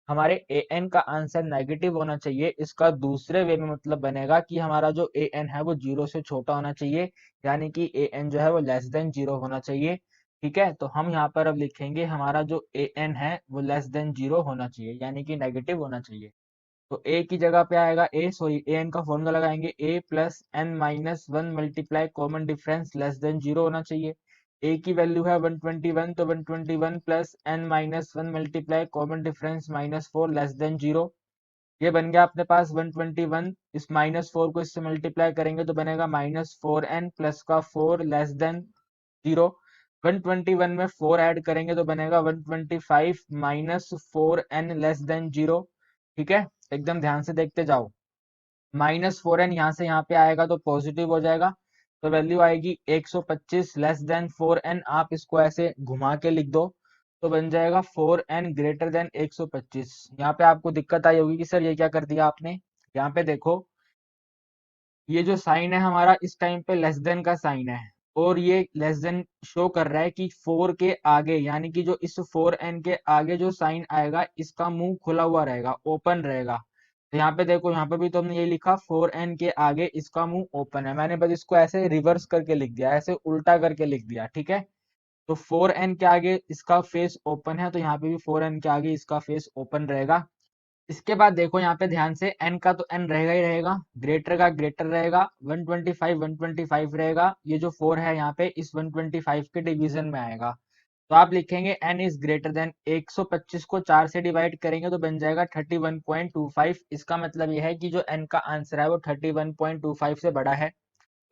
हमारे ए एन का आंसर नेगेटिव होना चाहिए, इसका दूसरे वे में मतलब बनेगा कि हमारा जो ए एन है वो 0 से छोटा होना चाहिए, यानी कि ए एन जो है वो लेस देन 0 होना चाहिए। ठीक है, तो हम यहाँ पर अब लिखेंगे हमारा जो ए एन है वो लेस देन 0 होना चाहिए, यानी कि नेगेटिव होना चाहिए। तो a की जगह पे आएगा ए एन का फॉर्मूला लगाएंगे a plus N minus 1 multiply common difference less than 0 होना चाहिए। a की वैल्यू है 121, तो 121 plus N minus 1 multiply common difference -4 less than 0। ये बन गया अपने पास 121, इस -4 को इससे मल्टीप्लाई करेंगे तो बनेगा -4n प्लस का 4 लेस देन 0। 121 में 4 ऐड करेंगे तो बनेगा 125 -4n लेस देन 0। ठीक है, एकदम ध्यान से देखते जाओ। -4n यहाँ से यहाँ पे आएगा तो पॉजिटिव हो जाएगा, तो वैल्यू आएगी 125 लेस देन 4n। आप इसको ऐसे घुमा के लिख दो तो बन जाएगा 4n ग्रेटर देन 125। यहाँ पे आपको दिक्कत आई होगी कि सर ये क्या कर दिया आपने। यहाँ पे देखो ये जो साइन है हमारा इस टाइम पे लेस देन का साइन है, और ये लेस देन शो कर रहा है कि 4 के आगे, यानी कि जो इस 4n के आगे जो साइन आएगा इसका मुंह खुला हुआ रहेगा, ओपन रहेगा। तो यहाँ पे देखो, यहाँ पे भी तो हमने ये लिखा 4n के आगे इसका मुंह ओपन है, मैंने बस इसको ऐसे रिवर्स करके लिख दिया, ऐसे उल्टा करके लिख दिया। ठीक है, तो 4n के आगे इसका फेस ओपन है, तो यहाँ पे भी 4n के आगे इसका फेस ओपन रहेगा। इसके बाद देखो यहाँ पे ध्यान से, n का तो n रहेगा ही रहेगा, ग्रेटर का ग्रेटर रहेगा, 125 रहेगा, ये जो 4 है यहाँ पे इस 125 के डिवीजन में आएगा। तो आप लिखेंगे n इज ग्रेटर देन 125 को 4 से डिवाइड करेंगे तो बन जाएगा 31.25। इसका मतलब यह है कि जो n का आंसर है वो 31.25 से बड़ा है।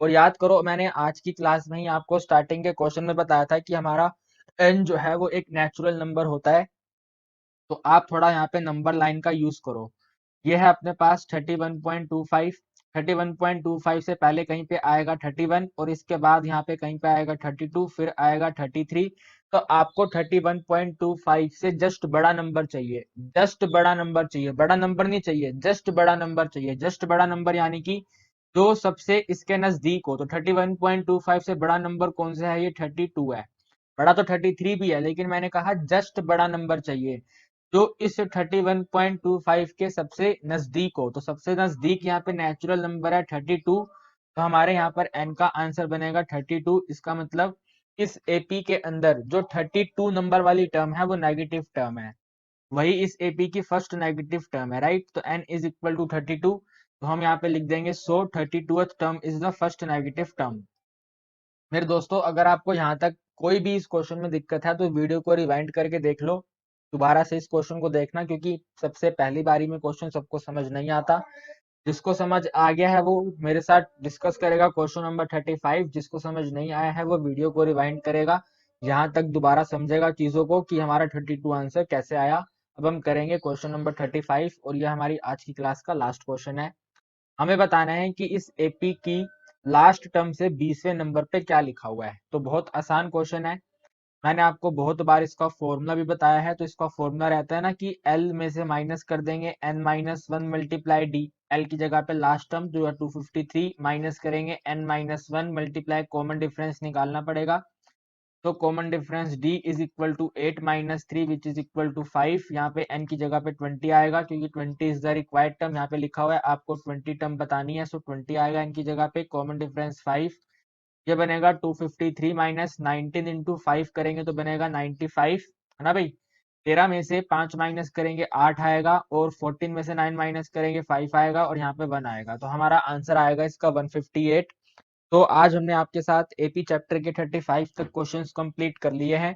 और याद करो मैंने आज की क्लास में ही आपको स्टार्टिंग के क्वेश्चन में बताया था कि हमारा n जो है वो एक नेचुरल नंबर होता है। तो आप थोड़ा यहाँ पे नंबर लाइन का यूज करो। ये है अपने पास 31.25, 31.25 से पहले कहीं पे आएगा 31 और इसके बाद यहाँ पे कहीं पे आएगा 32, फिर आएगा 33। तो आपको 31.25 से जस्ट बड़ा नंबर चाहिए, जस्ट बड़ा नंबर चाहिए, बड़ा नंबर नहीं चाहिए, जस्ट बड़ा नंबर चाहिए। जस्ट बड़ा नंबर यानी कि जो सबसे इसके नजदीक हो। तो 31.25 से बड़ा नंबर कौन सा है, ये 32 है। बड़ा तो 33 भी है, लेकिन मैंने कहा जस्ट बड़ा नंबर चाहिए जो इस 31.25 के सबसे नजदीक हो। तो सबसे नजदीक यहाँ पे नेचुरल नंबर है 32, तो हमारे यहाँ पर n का आंसर बनेगा 32। इसका मतलब इस एपी के अंदर जो 32 नंबर वाली टर्म है वो नेगेटिव टर्म है, वही इस एपी की फर्स्ट नेगेटिव टर्म है, राइट। तो n इज इक्वल टू 32, तो हम यहाँ पे लिख देंगे सो 32th term is the first negative term. मेरे दोस्तों अगर आपको यहाँ तक कोई भी इस क्वेश्चन में दिक्कत है तो वीडियो को रिवाइंड करके देख लो, दोबारा से इस क्वेश्चन को देखना, क्योंकि सबसे पहली बारी में क्वेश्चन सबको समझ नहीं आता। जिसको समझ आ गया है वो मेरे साथ डिस्कस करेगा क्वेश्चन नंबर 35, जिसको समझ नहीं आया है वो वीडियो को रिवाइंड करेगा, यहाँ तक दोबारा समझेगा चीजों को कि हमारा 32 आंसर कैसे आया। अब हम करेंगे क्वेश्चन नंबर 35 और यह हमारी आज की क्लास का लास्ट क्वेश्चन है। हमें बताना है कि इस एपी की लास्ट टर्म से 20वें नंबर पे क्या लिखा हुआ है। तो बहुत आसान क्वेश्चन है, मैंने आपको बहुत बार इसका फॉर्मूला भी बताया है। तो इसका फॉर्मूला रहता है ना कि एल में से माइनस कर देंगे N minus one multiply D. L की जगह पे लास्ट टर्म जो है 253 माइनस करेंगे N minus one multiply common difference निकालना पड़ेगा। तो common difference d is equal to 8 minus three which is equal to 5। यहाँ पे n की जगह पे 20 आएगा क्योंकि 20 इज द रिक्वायर्ड टर्म। यहाँ पे लिखा हुआ है आपको 20 टर्म बतानी है, सो 20 आएगा n की जगह पे। कॉमन डिफरेंस 5, ये बनेगा 253 माइनस 19 इंटू 5 करेंगे तो बनेगा 95, है ना भाई। 13 में से 5 माइनस करेंगे 8 आएगा, और 14 में से 9 माइनस करेंगे 5 आएगा, और यहाँ पे 1 आएगा। तो हमारा आंसर आएगा इसका 158। तो आज हमने आपके साथ एपी चैप्टर के 35 तक क्वेश्चंस कंप्लीट कर लिए हैं।